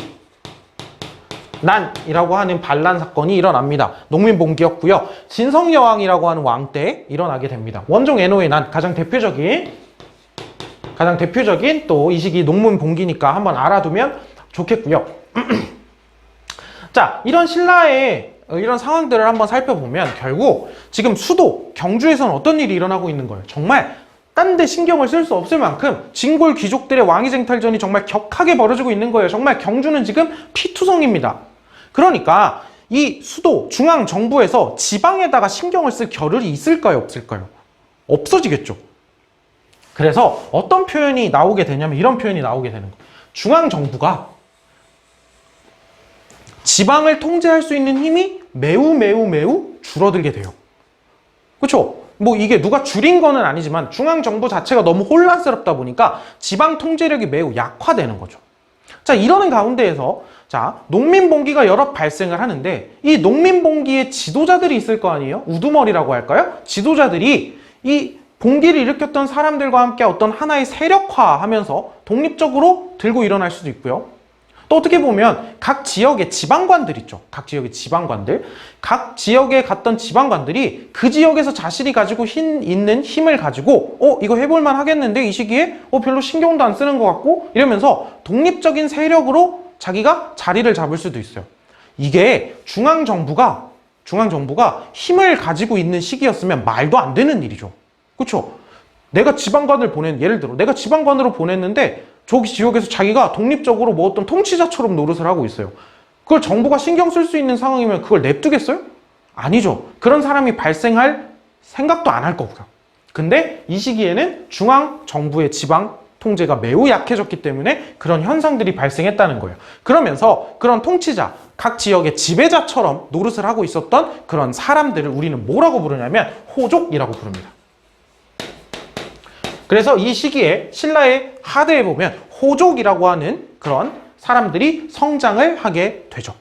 난이라고 하는 반란 사건이 일어납니다. 농민 봉기였고요. 진성여왕이라고 하는 왕 때 일어나게 됩니다. 원종 애노의 난, 가장 대표적인 또 이 시기 농민 봉기니까 한번 알아두면 좋겠고요. 자, 이런 신라의 이런 상황들을 한번 살펴보면 결국 지금 수도 경주에서는 어떤 일이 일어나고 있는 거예요. 정말 딴 데 신경을 쓸 수 없을 만큼 진골 귀족들의 왕위 쟁탈전이 정말 격하게 벌어지고 있는 거예요. 정말 경주는 지금 피투성입니다. 그러니까 이 수도 중앙 정부에서 지방에다가 신경을 쓸 겨를이 있을까요, 없을까요? 없어지겠죠. 그래서 어떤 표현이 나오게 되냐면 이런 표현이 나오게 되는 거예요. 중앙 정부가 지방을 통제할 수 있는 힘이 매우 줄어들게 돼요. 그렇죠? 뭐 이게 누가 줄인 거는 아니지만 중앙 정부 자체가 너무 혼란스럽다 보니까 지방 통제력이 매우 약화되는 거죠. 자, 이러는 가운데에서 자, 농민 봉기가 여러 발생을 하는데 이 농민 봉기의 지도자들이 있을 거 아니에요? 우두머리라고 할까요? 지도자들이 이 봉기를 일으켰던 사람들과 함께 어떤 하나의 세력화하면서 독립적으로 들고 일어날 수도 있고요. 또 어떻게 보면 각 지역의 지방관들 있죠. 각 지역의 지방관들. 각 지역에 갔던 지방관들이 그 지역에서 자신이 가지고 있는 힘을 가지고 이거 해볼만 하겠는데 이 시기에 별로 신경도 안 쓰는 것 같고 이러면서 독립적인 세력으로 자기가 자리를 잡을 수도 있어요. 이게 중앙정부가 힘을 가지고 있는 시기였으면 말도 안 되는 일이죠. 그렇죠? 예를 들어 내가 지방관으로 보냈는데 저기 지역에서 자기가 독립적으로 뭐 어떤 통치자처럼 노릇을 하고 있어요. 그걸 정부가 신경 쓸 수 있는 상황이면 그걸 냅두겠어요? 아니죠. 그런 사람이 발생할 생각도 안 할 거고요. 근데 이 시기에는 중앙정부의 지방 통제가 매우 약해졌기 때문에 그런 현상들이 발생했다는 거예요. 그러면서 그런 통치자, 각 지역의 지배자처럼 노릇을 하고 있었던 그런 사람들을 우리는 뭐라고 부르냐면 호족이라고 부릅니다. 그래서 이 시기에 신라의 하대에 보면 호족이라고 하는 그런 사람들이 성장을 하게 되죠.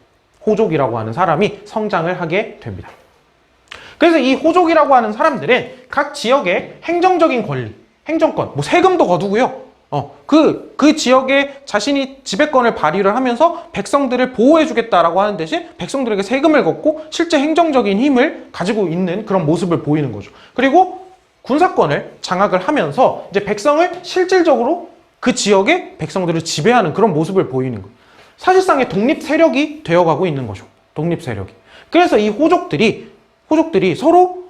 호족이라고 하는 사람이 성장을 하게 됩니다. 그래서 이 호족이라고 하는 사람들은 각 지역의 행정적인 권리, 행정권, 뭐 세금도 거두고요. 그 지역에 자신이 지배권을 발휘를 하면서 백성들을 보호해주겠다라고 하는 대신 백성들에게 세금을 걷고 실제 행정적인 힘을 가지고 있는 그런 모습을 보이는 거죠. 그리고 군사권을 장악을 하면서 이제 백성을 실질적으로 그 지역의 백성들을 지배하는 그런 모습을 보이는 거예요. 사실상의 독립 세력이 되어가고 있는 거죠. 독립 세력이. 그래서 이 호족들이 서로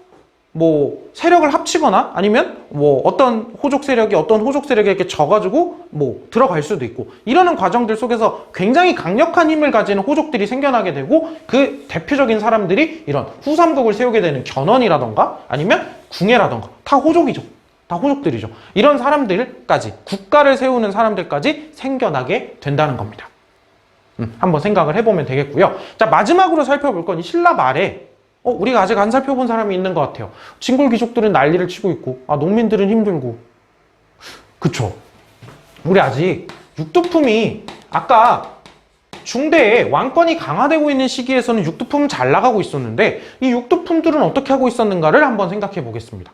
뭐 세력을 합치거나 아니면 뭐 어떤 호족 세력에게 져가지고 뭐 들어갈 수도 있고 이러는 과정들 속에서 굉장히 강력한 힘을 가지는 호족들이 생겨나게 되고 그 대표적인 사람들이 이런 후삼국을 세우게 되는 견훤이라던가 아니면 궁예라던가 다 호족이죠. 다 호족들이죠. 이런 사람들까지 국가를 세우는 사람들까지 생겨나게 된다는 겁니다. 한번 생각을 해보면 되겠고요. 자, 마지막으로 살펴볼 건 이 신라 말에 우리가 아직 안 살펴본 사람이 있는 것 같아요. 진골 귀족들은 난리를 치고 있고 농민들은 힘들고. 그쵸? 우리 아직 육두품이 아까 중대에 왕권이 강화되고 있는 시기에서는 육두품은 잘 나가고 있었는데 이 육두품들은 어떻게 하고 있었는가를 한번 생각해 보겠습니다.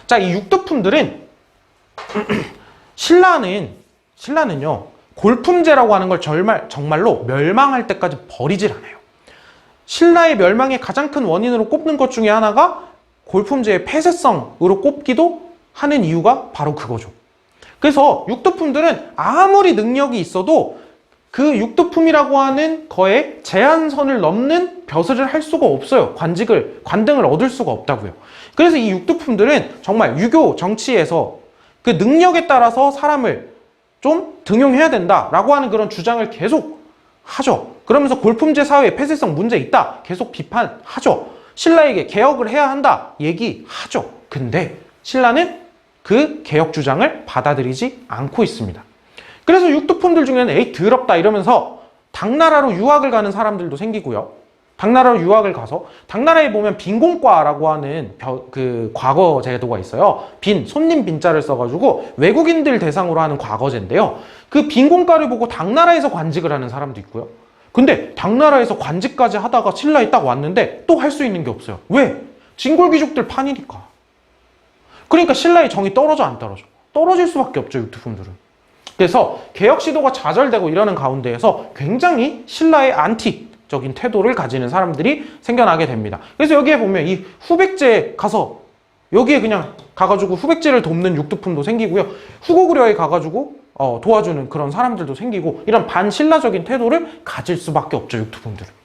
자, 이 육두품들은 신라는요 골품제라고 하는 걸 정말로 멸망할 때까지 버리질 않아요. 신라의 멸망의 가장 큰 원인으로 꼽는 것 중에 하나가 골품제의 폐쇄성으로 꼽기도 하는 이유가 바로 그거죠. 그래서 육두품들은 아무리 능력이 있어도 그 육두품이라고 하는 거에 제한선을 넘는 벼슬을 할 수가 없어요. 관등을 얻을 수가 없다고요. 그래서 이 육두품들은 정말 유교 정치에서 그 능력에 따라서 사람을 좀 등용해야 된다라고 하는 그런 주장을 계속 하죠. 그러면서 골품제 사회의 폐쇄성 문제 있다 계속 비판하죠. 신라에게 개혁을 해야 한다 얘기하죠. 근데 신라는 그 개혁 주장을 받아들이지 않고 있습니다. 그래서 육두품들 중에는 에이 더럽다 이러면서 당나라로 유학을 가는 사람들도 생기고요. 당나라로 유학을 가서 당나라에 보면 빈공과라고 하는 그 과거 제도가 있어요. 손님 빈자를 써가지고 외국인들 대상으로 하는 과거제인데요. 그 빈공과를 보고 당나라에서 관직을 하는 사람도 있고요. 근데 당나라에서 관직까지 하다가 신라에 딱 왔는데 또 할 수 있는 게 없어요. 왜? 진골귀족들 판이니까. 그러니까 신라의 정이 떨어져 안 떨어져? 떨어질 수밖에 없죠, 육두품들은. 그래서 개혁 시도가 좌절되고 이러는 가운데에서 굉장히 신라의 안티적인 태도를 가지는 사람들이 생겨나게 됩니다. 그래서 여기에 보면 이 후백제에 가서 여기에 그냥 가가지고 후백제를 돕는 육두품도 생기고요. 후고구려에 가가지고 도와주는 그런 사람들도 생기고 이런 반신라적인 태도를 가질 수밖에 없죠, 육두품들은.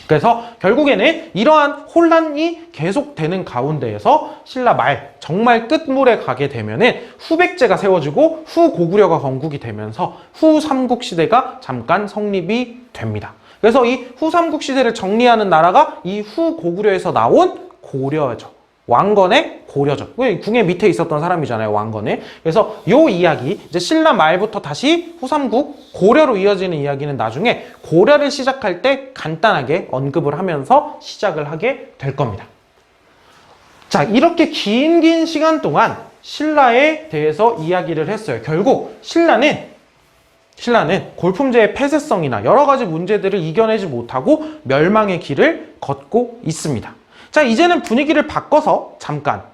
그래서 결국에는 이러한 혼란이 계속되는 가운데에서 신라 말 정말 끝물에 가게 되면은 후백제가 세워지고 후고구려가 건국이 되면서 후삼국 시대가 잠깐 성립이 됩니다. 그래서 이 후삼국 시대를 정리하는 나라가 이 후고구려에서 나온 고려죠. 왕건의 고려죠. 궁의 밑에 있었던 사람이잖아요, 왕건의. 그래서 이 이야기, 이제 신라 말부터 다시 후삼국 고려로 이어지는 이야기는 나중에 고려를 시작할 때 간단하게 언급을 하면서 시작을 하게 될 겁니다. 자, 이렇게 긴 시간 동안 신라에 대해서 이야기를 했어요. 결국 신라는 골품제의 폐쇄성이나 여러 가지 문제들을 이겨내지 못하고 멸망의 길을 걷고 있습니다. 자, 이제는 분위기를 바꿔서 잠깐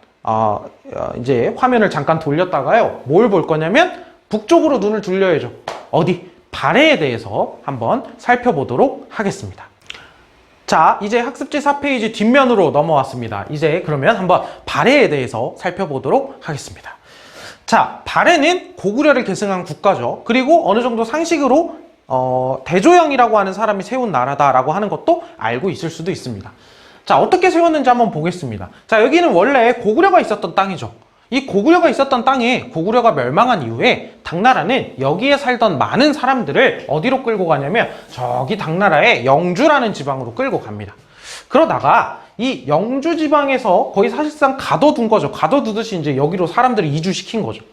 이제 화면을 잠깐 돌렸다가요. 뭘 볼 거냐면 북쪽으로 눈을 돌려야죠. 어디? 발해에 대해서 한번 살펴보도록 하겠습니다. 자, 이제 학습지 4페이지 뒷면으로 넘어왔습니다. 이제 그러면 한번 발해에 대해서 살펴보도록 하겠습니다. 자, 발해는 고구려를 계승한 국가죠. 그리고 어느 정도 상식으로 대조영이라고 하는 사람이 세운 나라다라고 하는 것도 알고 있을 수도 있습니다. 자, 어떻게 세웠는지 한번 보겠습니다. 자, 여기는 원래 고구려가 있었던 땅이죠. 이 고구려가 있었던 땅에 고구려가 멸망한 이후에 당나라는 여기에 살던 많은 사람들을 어디로 끌고 가냐면 저기 당나라의 영주라는 지방으로 끌고 갑니다. 그러다가 이 영주 지방에서 거의 사실상 가둬둔 거죠. 가둬두듯이 이제 여기로 사람들을 이주시킨 거죠.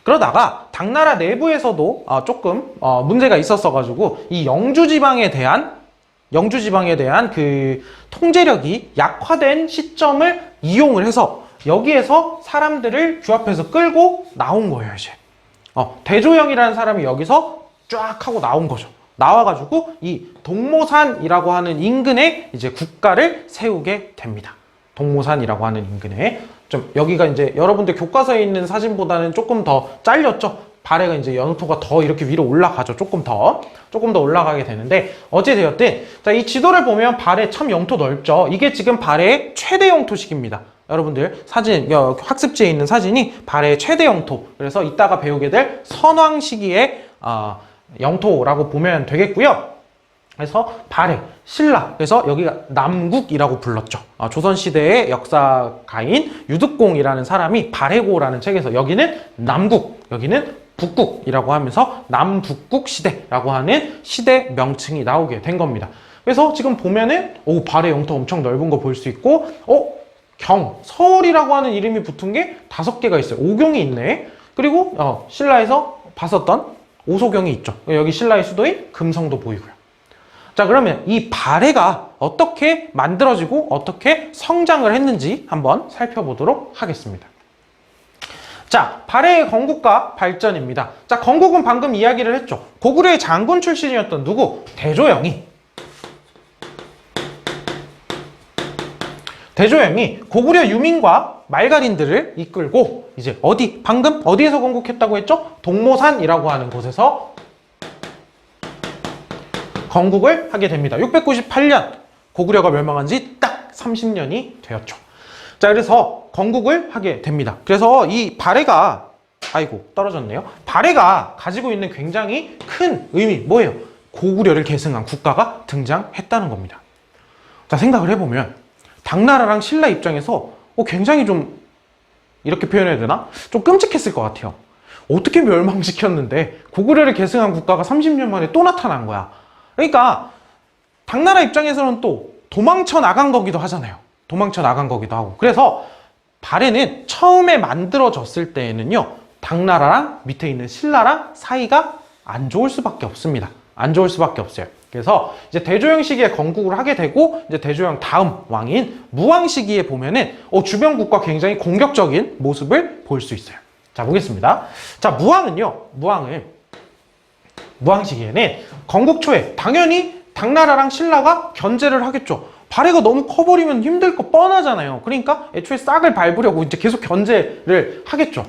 그러다가 당나라 내부에서도 조금 문제가 있었어가지고 이 영주 지방에 대한 그 통제력이 약화된 시점을 이용을 해서 여기에서 사람들을 규합해서 끌고 나온 거예요, 이제. 대조영이라는 사람이 여기서 쫙 하고 나온 거죠. 나와가지고 이 동모산이라고 하는 인근에 이제 국가를 세우게 됩니다. 동모산이라고 하는 인근에. 좀 여기가 이제 여러분들 교과서에 있는 사진보다는 조금 더 잘렸죠. 발해가 이제 영토가 더 이렇게 위로 올라가죠. 조금 더 올라가게 되는데 어찌되었든 자, 이 지도를 보면 발해 참 영토 넓죠. 이게 지금 발해의 최대 영토식입니다. 여러분들 사진 학습지에 있는 사진이 발해의 최대 영토. 그래서 이따가 배우게 될 선왕 시기의 영토라고 보면 되겠고요. 그래서 발해, 신라, 그래서 여기가 남국이라고 불렀죠. 조선시대의 역사가인 유득공이라는 사람이 발해고라는 책에서 여기는 남국, 여기는 북국이라고 하면서 남북국 시대라고 하는 시대 명칭이 나오게 된 겁니다. 그래서 지금 보면은 발해 영토 엄청 넓은 거 볼 수 있고 서울이라고 하는 이름이 붙은 게 5개가 있어요. 오경이 있네. 그리고 신라에서 봤었던 오소경이 있죠. 여기 신라의 수도인 금성도 보이고요. 자, 그러면 이 발해가 어떻게 만들어지고 어떻게 성장을 했는지 한번 살펴보도록 하겠습니다. 자, 발해의 건국과 발전입니다. 자, 건국은 방금 이야기를 했죠. 고구려의 장군 출신이었던 누구? 대조영이 고구려 유민과 말갈인들을 이끌고 이제 방금 어디에서 건국했다고 했죠? 동모산이라고 하는 곳에서 건국을 하게 됩니다. 698년 고구려가 멸망한 지 딱 30년이 되었죠. 자, 그래서 건국을 하게 됩니다. 그래서 이 발해가 떨어졌네요. 발해가 가지고 있는 굉장히 큰 의미 뭐예요? 고구려를 계승한 국가가 등장했다는 겁니다. 자, 생각을 해보면 당나라랑 신라 입장에서 굉장히 좀 이렇게 표현해야 되나? 좀 끔찍했을 것 같아요. 어떻게 멸망시켰는데 고구려를 계승한 국가가 30년 만에 또 나타난 거야. 그러니까 당나라 입장에서는 또 도망쳐 나간 거기도 하잖아요. 도망쳐 나간 거기도 하고. 그래서 발해는 처음에 만들어졌을 때에는요, 당나라랑 밑에 있는 신라랑 사이가 안 좋을 수밖에 없습니다. 안 좋을 수밖에 없어요. 그래서 이제 대조영 시기에 건국을 하게 되고 이제 대조영 다음 왕인 무왕 시기에 보면은 주변 국가 굉장히 공격적인 모습을 볼 수 있어요. 자, 보겠습니다. 자, 무왕 시기에는 건국 초에 당연히 당나라랑 신라가 견제를 하겠죠. 발해가 너무 커버리면 힘들 거 뻔하잖아요. 그러니까 애초에 싹을 밟으려고 이제 계속 견제를 하겠죠.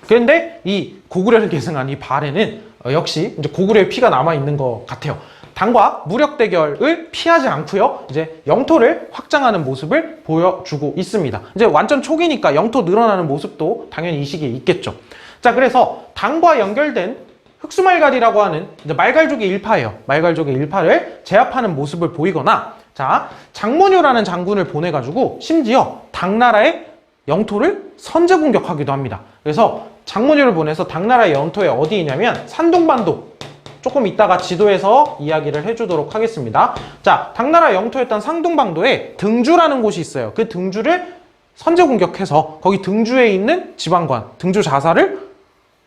그런데 이 고구려를 계승한 이 발해는 역시 이제 고구려의 피가 남아있는 것 같아요. 당과 무력 대결을 피하지 않고요. 이제 영토를 확장하는 모습을 보여주고 있습니다. 이제 완전 초기니까 영토 늘어나는 모습도 당연히 이 시기에 있겠죠. 자, 그래서 당과 연결된 흑수말갈이라고 하는 이제 말갈족의 일파예요. 말갈족의 일파를 제압하는 모습을 보이거나, 자, 장문효라는 장군을 보내가지고 심지어 당나라의 영토를 선제 공격하기도 합니다. 그래서 장문효를 보내서 당나라의 영토에 어디 있냐면 산둥반도, 조금 이따가 지도에서 이야기를 해주도록 하겠습니다. 자, 당나라 영토였던 상둥반도에 등주라는 곳이 있어요. 그 등주를 선제 공격해서 거기 등주에 있는 지방관, 등주 자사를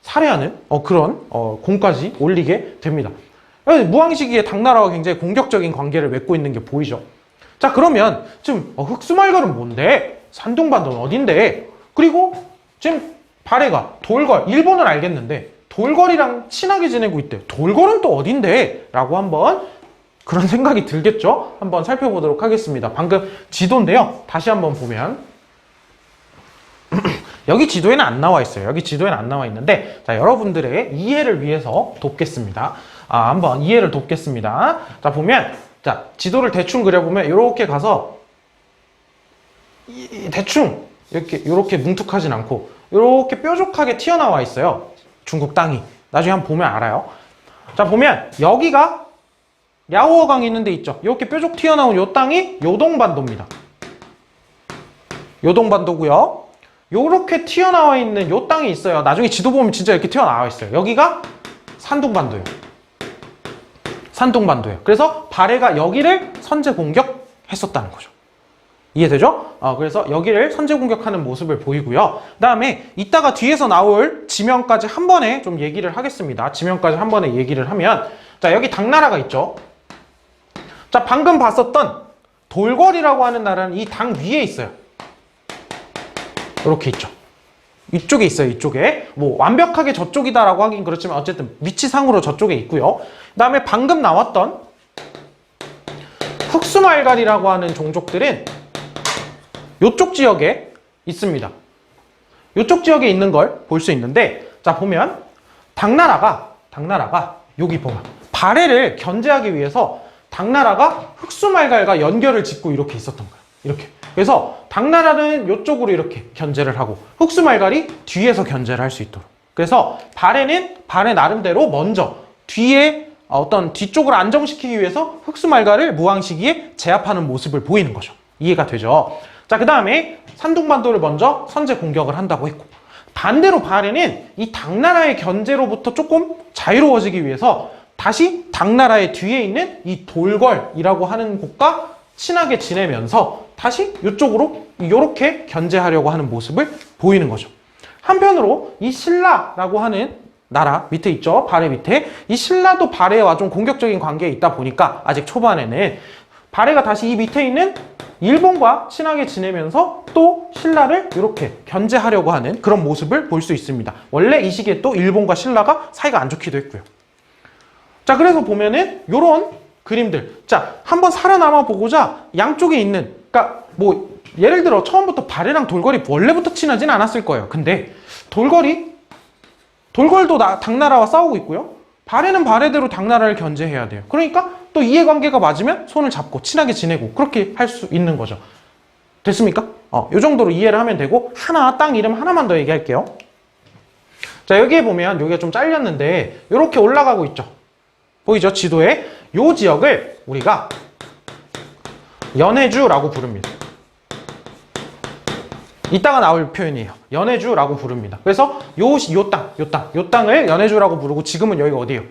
살해하는 그런 공까지 올리게 됩니다. 무왕 시기에 당나라와 굉장히 공격적인 관계를 맺고 있는 게 보이죠. 자, 그러면 지금 흑수말갈은 뭔데? 산둥반도는 어딘데? 그리고 지금 발해가 돌궐, 일본은 알겠는데 돌궐이랑 친하게 지내고 있대. 돌궐은 또 어딘데? 라고 한번 그런 생각이 들겠죠? 한번 살펴보도록 하겠습니다. 방금 지도인데요. 다시 한번 보면 여기 지도에는 안 나와 있어요. 여기 지도에는 안 나와 있는데, 자, 여러분들의 이해를 위해서 돕겠습니다. 한번 이해를 돕겠습니다. 자, 보면, 자, 지도를 대충 그려보면, 이렇게 가서, 대충, 이렇게 뭉툭하진 않고, 이렇게 뾰족하게 튀어나와 있어요. 중국 땅이. 나중에 한번 보면 알아요. 자, 보면, 여기가 야오어강이 있는 데 있죠. 이렇게 뾰족 튀어나온 요 땅이 요동반도입니다. 요동반도고요. 요렇게 튀어나와 있는 요 땅이 있어요. 나중에 지도 보면 진짜 이렇게 튀어나와 있어요. 여기가 산둥반도예요. 산둥반도예요. 그래서 발해가 여기를 선제 공격했었다는 거죠. 이해되죠? 그래서 여기를 선제 공격하는 모습을 보이고요. 그 다음에 이따가 뒤에서 나올 지명까지 한 번에 좀 얘기를 하겠습니다. 지명까지 한 번에 얘기를 하면, 자, 여기 당나라가 있죠. 자, 방금 봤었던 돌궐이라고 하는 나라는 이 당 위에 있어요. 이렇게 있죠. 이쪽에 있어요. 이쪽에. 뭐 완벽하게 저쪽이다라고 하긴 그렇지만 어쨌든 위치상으로 저쪽에 있고요. 그 다음에 방금 나왔던 흑수말갈이라고 하는 종족들은 이쪽 지역에 있습니다. 이쪽 지역에 있는 걸 볼 수 있는데, 자, 보면 당나라가 여기 보면 발해를 견제하기 위해서 당나라가 흑수말갈과 연결을 짓고 이렇게 있었던 거예요. 이렇게. 그래서 당나라는 이쪽으로 이렇게 견제를 하고 흑수말갈이 뒤에서 견제를 할 수 있도록. 그래서 발해는 발해 나름대로 먼저 뒤에 어떤 뒤쪽을 안정시키기 위해서 흑수말갈을 무왕시기에 제압하는 모습을 보이는 거죠. 이해가 되죠? 자, 그 다음에 산둥반도를 먼저 선제 공격을 한다고 했고, 반대로 발해는 이 당나라의 견제로부터 조금 자유로워지기 위해서 다시 당나라의 뒤에 있는 이 돌궐이라고 하는 곳과 친하게 지내면서 다시 이쪽으로 이렇게 견제하려고 하는 모습을 보이는 거죠. 한편으로 이 신라라고 하는 나라 밑에 있죠. 발해 밑에. 이 신라도 발해와 좀 공격적인 관계에 있다 보니까 아직 초반에는 발해가 다시 이 밑에 있는 일본과 친하게 지내면서 또 신라를 이렇게 견제하려고 하는 그런 모습을 볼 수 있습니다. 원래 이 시기에 또 일본과 신라가 사이가 안 좋기도 했고요. 자, 그래서 보면은 요런 그림들. 자, 한번 살아남아 보고자 양쪽에 있는, 그러니까 뭐 예를 들어 처음부터 발해랑 돌궐이 원래부터 친하진 않았을 거예요. 근데 돌궐도 당나라와 싸우고 있고요. 발해는 발해대로 당나라를 견제해야 돼요. 그러니까 또 이해관계가 맞으면 손을 잡고 친하게 지내고 그렇게 할 수 있는 거죠. 됐습니까? 요 정도로 이해를 하면 되고, 땅 이름 하나만 더 얘기할게요. 자, 여기에 보면 여기가 좀 잘렸는데 이렇게 올라가고 있죠. 보이죠? 지도에. 요 지역을 우리가 연해주라고 부릅니다. 이따가 나올 표현이에요. 연해주라고 부릅니다. 그래서 요 땅을 연해주라고 부르고, 지금은 여기가 어디예요?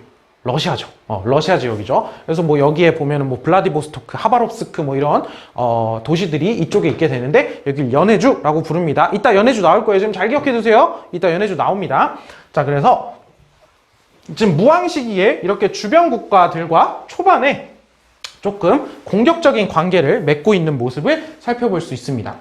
러시아죠. 러시아 지역이죠. 그래서 뭐 여기에 보면은 뭐 블라디보스토크, 하바롭스크 뭐 이런 도시들이 이쪽에 있게 되는데, 여기 연해주라고 부릅니다. 이따 연해주 나올 거예요. 지금 잘 기억해 두세요. 이따 연해주 나옵니다. 자, 그래서 지금 무왕 시기에 이렇게 주변 국가들과 초반에 조금 공격적인 관계를 맺고 있는 모습을 살펴볼 수 있습니다.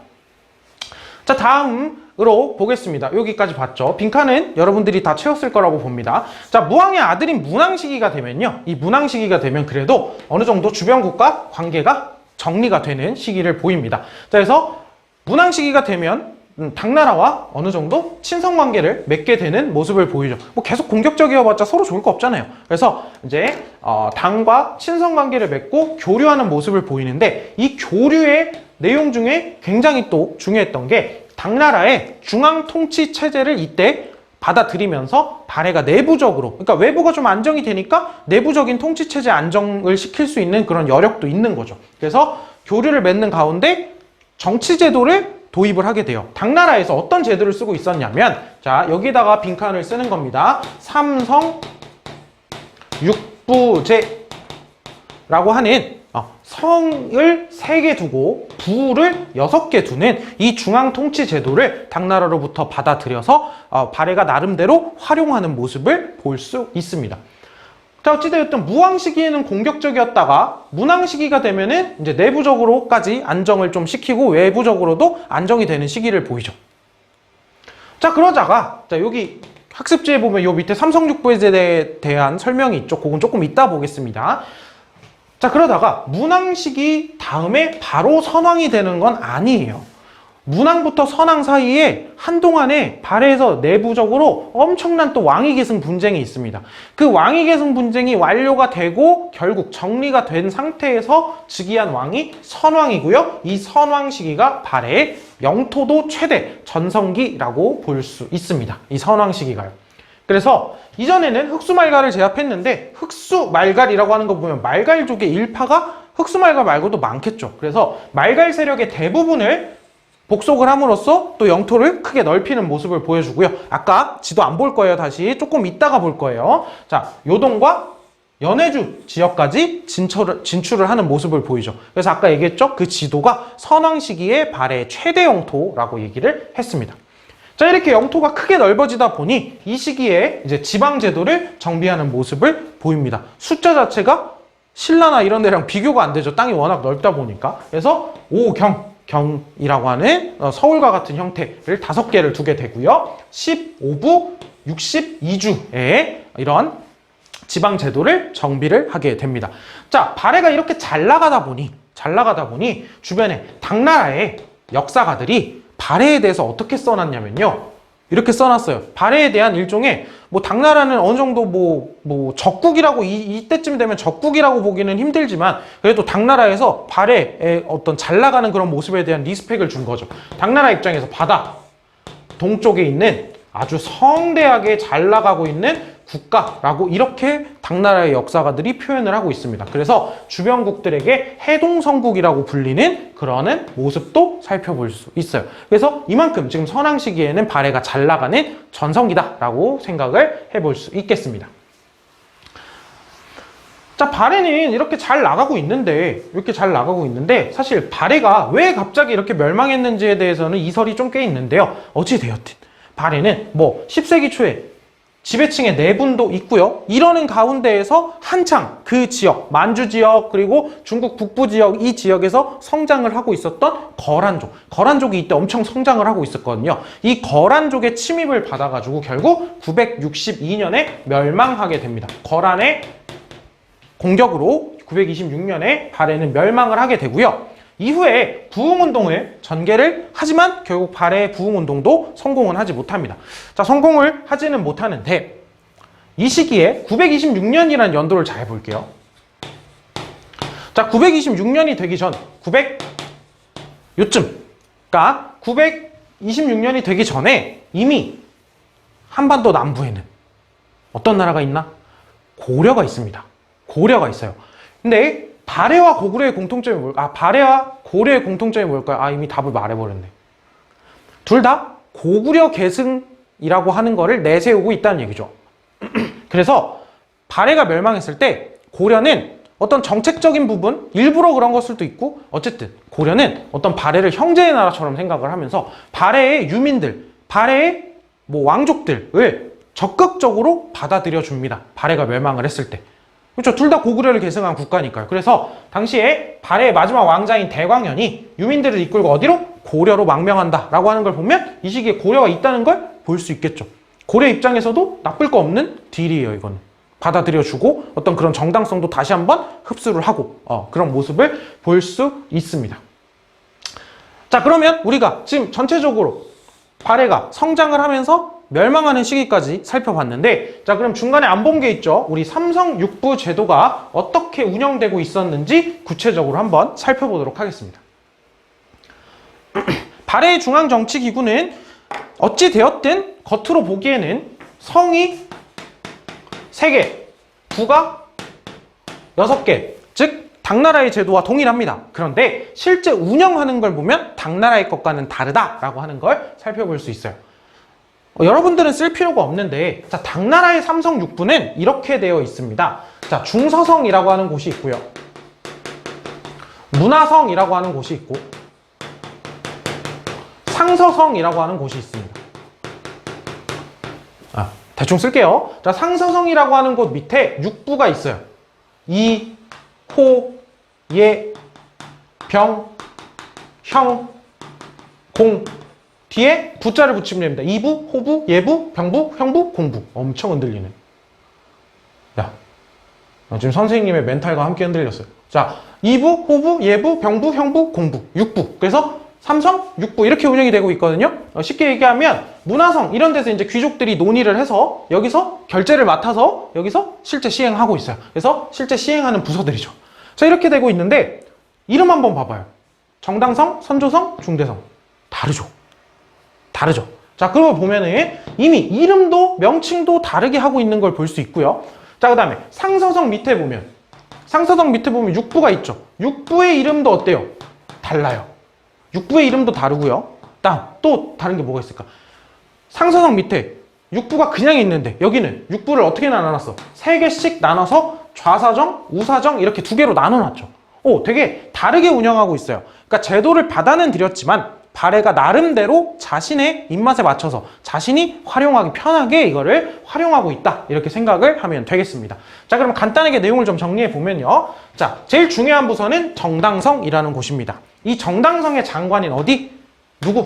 자, 다음으로 보겠습니다. 여기까지 봤죠. 빈칸은 여러분들이 다 채웠을 거라고 봅니다. 자, 무왕의 아들인 문왕 시기가 되면요. 이 문왕 시기가 되면 그래도 어느 정도 주변 국가 관계가 정리가 되는 시기를 보입니다. 자, 그래서 문왕 시기가 되면 당나라와 어느 정도 친선 관계를 맺게 되는 모습을 보이죠. 뭐 계속 공격적이어봤자 서로 좋을 거 없잖아요. 그래서 이제 당과 친선 관계를 맺고 교류하는 모습을 보이는데, 이 교류의 내용 중에 굉장히 또 중요했던 게 당나라의 중앙 통치 체제를 이때 받아들이면서 발해가 내부적으로, 그러니까 외부가 좀 안정이 되니까 내부적인 통치 체제 안정을 시킬 수 있는 그런 여력도 있는 거죠. 그래서 교류를 맺는 가운데 정치 제도를 도입을 하게 돼요. 당나라에서 어떤 제도를 쓰고 있었냐면, 자, 여기다가 빈칸을 쓰는 겁니다. 삼성 육부제라고 하는 성을 3개 두고 부를 6개 두는 이 중앙 통치 제도를 당나라로부터 받아들여서 발해가 나름대로 활용하는 모습을 볼 수 있습니다. 자, 어찌되었든 무왕 시기에는 공격적이었다가 문왕 시기가 되면은 이제 내부적으로까지 안정을 좀 시키고 외부적으로도 안정이 되는 시기를 보이죠. 자, 그러다가 자, 여기 학습지에 보면 요 밑에 삼성육부제에 대한 설명이 있죠. 그건 조금 이따 보겠습니다. 자, 그러다가 문왕 시기 다음에 바로 선왕이 되는 건 아니에요. 문항부터 선항 사이에 한동안에 발해에서 내부적으로 엄청난 또 왕위계승 분쟁이 있습니다. 그 왕위계승 분쟁이 완료가 되고 결국 정리가 된 상태에서 즉위한 왕이 선왕이고요. 이 선왕 시기가 발해의 영토도 최대 전성기라고 볼 수 있습니다. 이 선왕 시기가요. 그래서 이전에는 흑수말갈을 제압했는데 흑수말갈이라고 하는 거 보면 말갈족의 일파가 흑수말갈 말고도 많겠죠. 그래서 말갈 세력의 대부분을 복속을 함으로써 또 영토를 크게 넓히는 모습을 보여주고요. 아까 지도 안 볼 거예요. 다시 조금 이따가 볼 거예요. 자, 요동과 연해주 지역까지 진출을 하는 모습을 보이죠. 그래서 아까 얘기했죠. 그 지도가 선왕 시기의 발해의 최대 영토라고 얘기를 했습니다. 자, 이렇게 영토가 크게 넓어지다 보니 이 시기에 이제 지방제도를 정비하는 모습을 보입니다. 숫자 자체가 신라나 이런 데랑 비교가 안 되죠. 땅이 워낙 넓다 보니까. 그래서 경이라고 하는 서울과 같은 형태를 5개를 두게 되고요. 15부 62주에 이런 지방 제도를 정비를 하게 됩니다. 자, 발해가 이렇게 잘 나가다 보니 주변에 당나라의 역사가들이 발해에 대해서 어떻게 써놨냐면요. 이렇게 써놨어요. 발해에 대한 일종의 당나라는 어느 정도 적국이라고 이때쯤 되면 적국이라고 보기는 힘들지만 그래도 당나라에서 발해의 어떤 잘 나가는 그런 모습에 대한 리스펙을 준 거죠. 당나라 입장에서 바다 동쪽에 있는 아주 성대하게 잘 나가고 있는 국가라고 이렇게 당나라의 역사가들이 표현을 하고 있습니다. 그래서 주변국들에게 해동성국이라고 불리는 그러는 모습도 살펴볼 수 있어요. 그래서 이만큼 지금 선왕 시기에는 발해가 잘 나가는 전성기다라고 생각을 해볼 수 있겠습니다. 자, 발해는 이렇게 잘 나가고 있는데 사실 발해가 왜 갑자기 이렇게 멸망했는지에 대해서는 이설이 좀 꽤 있는데요. 어찌되었든 발해는 10세기 초에 지배층의 내분도 있고요. 이러는 가운데에서 한창 그 지역, 만주 지역 그리고 중국 북부 지역 이 지역에서 성장을 하고 있었던 거란족이 이때 엄청 성장을 하고 있었거든요. 이 거란족의 침입을 받아가지고 결국 962년에 멸망하게 됩니다. 거란의 공격으로 926년에 발해는 멸망을 하게 되고요. 이후에 부흥운동을 전개를 하지만 결국 발해의 부흥운동도 성공은 하지 못합니다. 자, 성공을 하지는 못하는데 이 시기에 926년이라는 연도를 잘 볼게요. 자, 926년이 되기 전 요쯤 926년이 되기 전에 이미 한반도 남부에는 어떤 나라가 있나? 고려가 있습니다. 고려가 있어요. 근데 발해와 고구려의 공통점이 뭘까? 발해와 고려의 공통점이 뭘까요? 이미 답을 말해버렸네. 둘 다 고구려 계승이라고 하는 거를 내세우고 있다는 얘기죠. 그래서 발해가 멸망했을 때 고려는 어떤 정책적인 부분, 일부러 그런 걸 수도 있고 어쨌든 고려는 어떤 발해를 형제의 나라처럼 생각을 하면서 발해의 유민들, 발해의 왕족들을 적극적으로 받아들여 줍니다. 발해가 멸망을 했을 때. 그렇죠. 둘 다 고구려를 계승한 국가니까요. 그래서 당시에 발해의 마지막 왕자인 대광현이 유민들을 이끌고 어디로? 고려로 망명한다라고 하는 걸 보면 이 시기에 고려가 있다는 걸 볼 수 있겠죠. 고려 입장에서도 나쁠 거 없는 딜이에요. 이거는. 받아들여주고 어떤 그런 정당성도 다시 한번 흡수를 하고 그런 모습을 볼 수 있습니다. 자, 그러면 우리가 지금 전체적으로 발해가 성장을 하면서 멸망하는 시기까지 살펴봤는데, 자, 그럼 중간에 안 본 게 있죠. 우리 삼성육부 제도가 어떻게 운영되고 있었는지 구체적으로 한번 살펴보도록 하겠습니다. 발해의 중앙정치기구는 어찌 되었든 겉으로 보기에는 성이 3개, 부가 6개, 즉 당나라의 제도와 동일합니다. 그런데 실제 운영하는 걸 보면 당나라의 것과는 다르다라고 하는 걸 살펴볼 수 있어요. 여러분들은 쓸 필요가 없는데, 자, 당나라의 삼성육부는 이렇게 되어 있습니다. 자, 중서성이라고 하는 곳이 있고요. 문화성이라고 하는 곳이 있고, 상서성이라고 하는 곳이 있습니다. 대충 쓸게요. 자, 상서성이라고 하는 곳 밑에 육부가 있어요. 이, 호, 예, 병, 형, 공. 뒤에 부자를 붙이면 됩니다. 이부, 호부, 예부, 병부, 형부, 공부. 엄청 흔들리네. 야, 지금 선생님의 멘탈과 함께 흔들렸어요. 자, 이부, 호부, 예부, 병부, 형부, 공부. 육부. 그래서 삼성, 육부 이렇게 운영이 되고 있거든요. 쉽게 얘기하면 문화성 이런 데서 이제 귀족들이 논의를 해서 여기서 결제를 맡아서 여기서 실제 시행하고 있어요. 그래서 실제 시행하는 부서들이죠. 자, 이렇게 되고 있는데 이름 한번 봐봐요. 정당성, 선조성, 중대성. 다르죠. 다르죠. 자, 그러고 보면은 이미 이름도 명칭도 다르게 하고 있는 걸 볼 수 있고요. 자, 그 다음에 상서성 밑에 보면 육부가 있죠. 육부의 이름도 어때요? 달라요. 육부의 이름도 다르고요. 또 다른 게 뭐가 있을까? 상서성 밑에 육부가 그냥 있는데 여기는 육부를 어떻게 나눠놨어? 3개씩 나눠서 좌사정, 우사정 이렇게 2개로 나눠놨죠. 되게 다르게 운영하고 있어요. 그러니까 제도를 받아는 들였지만 발해가 나름대로 자신의 입맛에 맞춰서 자신이 활용하기 편하게 이거를 활용하고 있다. 이렇게 생각을 하면 되겠습니다. 자, 그럼 간단하게 내용을 좀 정리해 보면요. 자, 제일 중요한 부서는 정당성이라는 곳입니다. 이 정당성의 장관인 어디? 누구?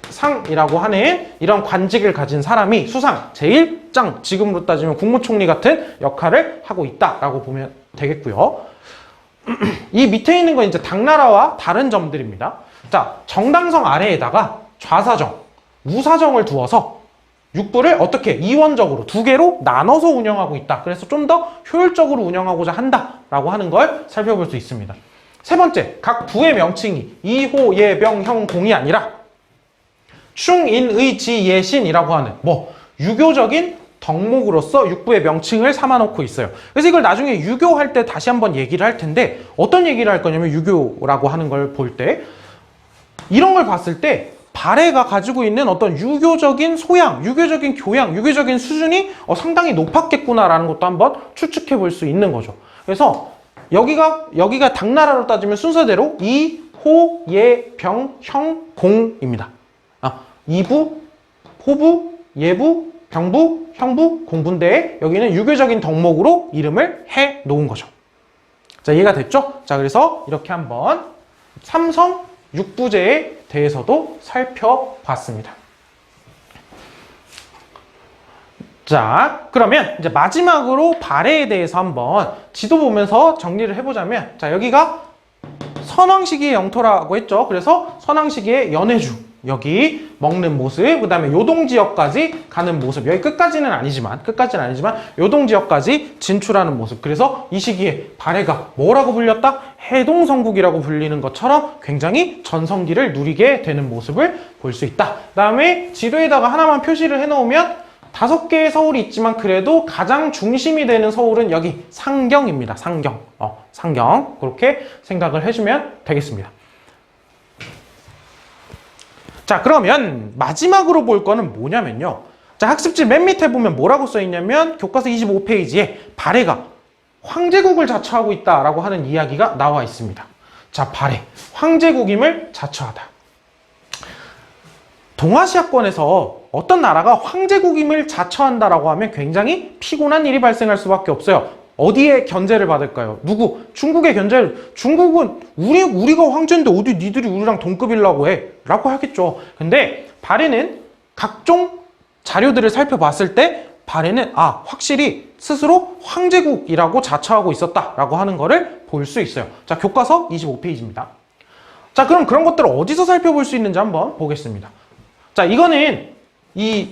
대내상이라고 하는 이런 관직을 가진 사람이 수상, 제1장, 지금으로 따지면 국무총리 같은 역할을 하고 있다라고 보면 되겠고요. 이 밑에 있는 건 이제 당나라와 다른 점들입니다. 자, 정당성 아래에다가 좌사정, 우사정을 두어서 육부를 어떻게 이원적으로 2개로 나눠서 운영하고 있다. 그래서 좀 더 효율적으로 운영하고자 한다라고 하는 걸 살펴볼 수 있습니다. 세 번째, 각 부의 명칭이 이호, 예, 병, 형, 공이 아니라 충인의, 지, 예신이라고 하는 유교적인 덕목으로서 육부의 명칭을 삼아놓고 있어요. 그래서 이걸 나중에 유교할 때 다시 한번 얘기를 할 텐데 어떤 얘기를 할 거냐면 유교라고 하는 걸 볼 때 이런 걸 봤을 때 발해가 가지고 있는 어떤 유교적인 소양, 유교적인 교양, 유교적인 수준이 상당히 높았겠구나라는 것도 한번 추측해 볼 수 있는 거죠. 그래서 여기가 당나라로 따지면 순서대로 이, 호, 예, 병, 형, 공입니다. 이부, 호부, 예부, 병부, 형부, 공부인데 여기는 유교적인 덕목으로 이름을 해 놓은 거죠. 자, 이해가 됐죠? 자, 그래서 이렇게 한번 삼성 육부제에 대해서도 살펴봤습니다. 자, 그러면 이제 마지막으로 발해에 대해서 한번 지도 보면서 정리를 해보자면, 자, 여기가 선왕시기의 영토라고 했죠. 그래서 선왕시기의 연해주, 여기 먹는 모습, 그 다음에 요동지역까지 가는 모습, 여기 끝까지는 아니지만 요동지역까지 진출하는 모습. 그래서 이 시기에 발해가 뭐라고 불렸다? 해동성국이라고 불리는 것처럼 굉장히 전성기를 누리게 되는 모습을 볼 수 있다. 그 다음에 지도에다가 하나만 표시를 해놓으면 5개의 서울이 있지만 그래도 가장 중심이 되는 서울은 여기 상경입니다. 상경. 상경. 그렇게 생각을 해주면 되겠습니다. 자, 그러면 마지막으로 볼 거는 뭐냐면요. 자, 학습지 맨 밑에 보면 뭐라고 써있냐면 교과서 25페이지에 발해가 황제국을 자처하고 있다라고 하는 이야기가 나와 있습니다. 자, 발해. 황제국임을 자처하다. 동아시아권에서 어떤 나라가 황제국임을 자처한다라고 하면 굉장히 피곤한 일이 발생할 수밖에 없어요. 어디에 견제를 받을까요? 누구? 중국의 견제를. 중국은 우리가 황제인데 어디 니들이 우리랑 동급이려고 해? 라고 하겠죠. 근데 발해는 각종 자료들을 살펴봤을 때 발해는 확실히 스스로 황제국이라고 자처하고 있었다라고 하는 거를 볼 수 있어요. 자, 교과서 25페이지입니다. 자, 그럼 그런 것들을 어디서 살펴볼 수 있는지 한번 보겠습니다. 자, 이거는 이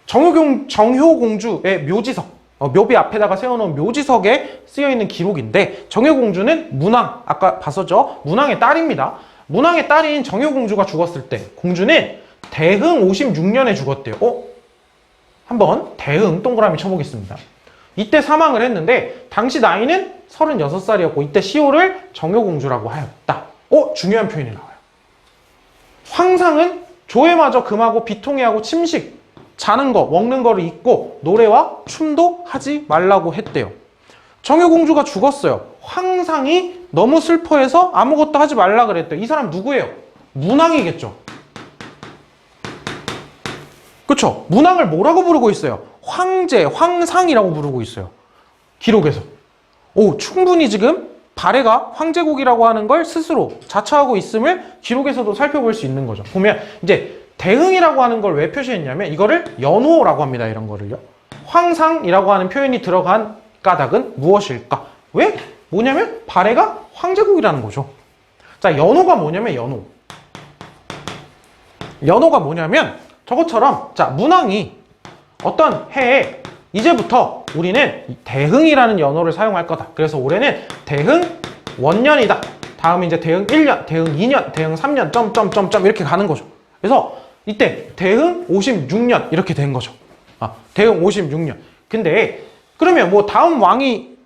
정효공주의 묘지석, 묘비 앞에다가 세워놓은 묘지석에 쓰여있는 기록인데, 정효공주는 문왕, 아까 봤었죠? 문왕의 딸입니다. 문왕의 딸인 정효공주가 죽었을 때 공주는 대흥 56년에 죽었대요. 한번 대흥 동그라미 쳐보겠습니다. 이때 사망을 했는데 당시 나이는 36살이었고 이때 시호를 정효공주라고 하였다. 중요한 표현이 나와요. 황상은 조회마저 금하고 비통해하고 침식, 자는 거, 먹는 거를 잊고 노래와 춤도 하지 말라고 했대요. 정효공주가 죽었어요. 황상이 너무 슬퍼해서 아무것도 하지 말라 그랬대요. 이 사람 누구예요? 문왕이겠죠. 그쵸? 문왕을 뭐라고 부르고 있어요? 황제, 황상이라고 부르고 있어요. 기록에서. 충분히 지금 발해가 황제국이라고 하는 걸 스스로 자처하고 있음을 기록에서도 살펴볼 수 있는 거죠. 보면 이제 대흥이라고 하는 걸 왜 표시했냐면 이거를 연호라고 합니다. 이런 거를요. 황상이라고 하는 표현이 들어간 까닭은 무엇일까? 왜? 뭐냐면 발해가 황제국이라는 거죠. 자, 연호가 뭐냐면 연호가 뭐냐면 저것처럼 자, 문항이 어떤 해에 이제부터 우리는 대흥이라는 연호를 사용할 거다. 그래서 올해는 대흥 원년이다. 다음에 이제 대흥 1년, 대흥 2년, 대흥 3년, 점점점점 이렇게 가는 거죠. 그래서 이때 대흥 56년 이렇게 된 거죠. 대흥 56년. 근데 그러면 뭐 다음 왕이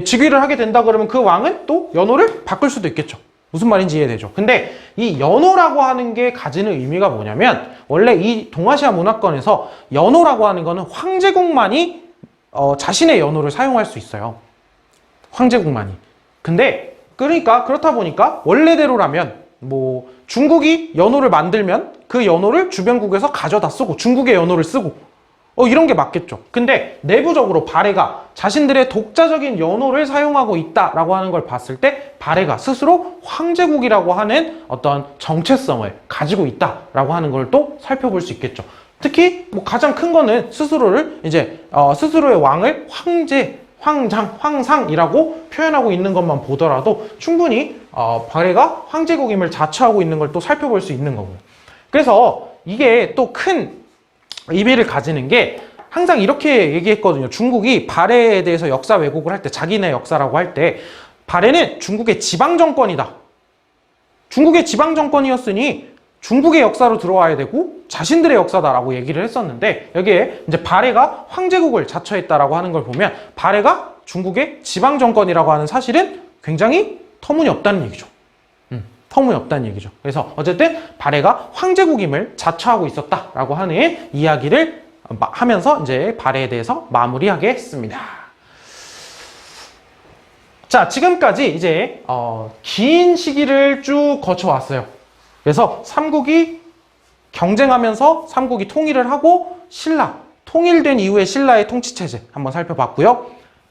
즉위를 하게 된다 그러면 그 왕은 또 연호를 바꿀 수도 있겠죠. 무슨 말인지 이해되죠? 근데 이 연호라고 하는 게 가지는 의미가 뭐냐면 원래 이 동아시아 문화권에서 연호라고 하는 거는 황제국만이 자신의 연호를 사용할 수 있어요. 황제국만이. 근데 그러니까 그렇다 보니까 원래대로라면 뭐 중국이 연호를 만들면 그 연호를 주변국에서 가져다 쓰고 중국의 연호를 쓰고 이런 게 맞겠죠. 근데 내부적으로 발해가 자신들의 독자적인 연호를 사용하고 있다라고 하는 걸 봤을 때 발해가 스스로 황제국이라고 하는 어떤 정체성을 가지고 있다라고 하는 걸 또 살펴볼 수 있겠죠. 특히 뭐 가장 큰 거는 스스로를 이제 스스로의 왕을 황제, 황장, 황상이라고 표현하고 있는 것만 보더라도 충분히 발해가 황제국임을 자처하고 있는 걸 또 살펴볼 수 있는 거고요. 그래서 이게 또 큰 의미를 가지는 게 항상 이렇게 얘기했거든요. 중국이 발해에 대해서 역사 왜곡을 할 때 자기네 역사라고 할 때 발해는 중국의 지방정권이다. 중국의 지방정권이었으니 중국의 역사로 들어와야 되고 자신들의 역사다라고 얘기를 했었는데 여기에 이제 발해가 황제국을 자처했다라고 하는 걸 보면 발해가 중국의 지방정권이라고 하는 사실은 굉장히 터무니없다는 얘기죠. 터무니없다는 얘기죠. 그래서 어쨌든 발해가 황제국임을 자처하고 있었다라고 하는 이야기를 하면서 이제 발해에 대해서 마무리하겠습니다. 자, 지금까지 이제 긴 시기를 쭉 거쳐왔어요. 그래서 삼국이 경쟁하면서 삼국이 통일을 하고 신라, 통일된 이후의 신라의 통치체제 한번 살펴봤고요.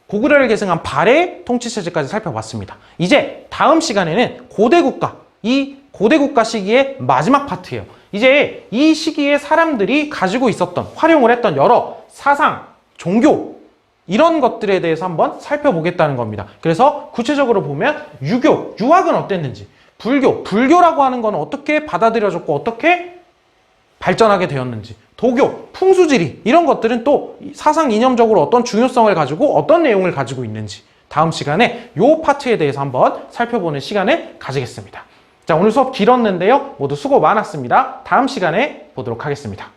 고구려를 계승한 발해의 통치체제까지 살펴봤습니다. 이제 다음 시간에는 고대국가, 이 고대국가 시기의 마지막 파트예요. 이제 이 시기에 사람들이 가지고 있었던, 활용을 했던 여러 사상, 종교 이런 것들에 대해서 한번 살펴보겠다는 겁니다. 그래서 구체적으로 보면 유교, 유학은 어땠는지, 불교라고 하는 건 어떻게 받아들여졌고 어떻게 발전하게 되었는지, 도교, 풍수지리 이런 것들은 또 사상 이념적으로 어떤 중요성을 가지고 어떤 내용을 가지고 있는지 다음 시간에 이 파트에 대해서 한번 살펴보는 시간을 가지겠습니다. 자, 오늘 수업 길었는데요. 모두 수고 많았습니다. 다음 시간에 보도록 하겠습니다.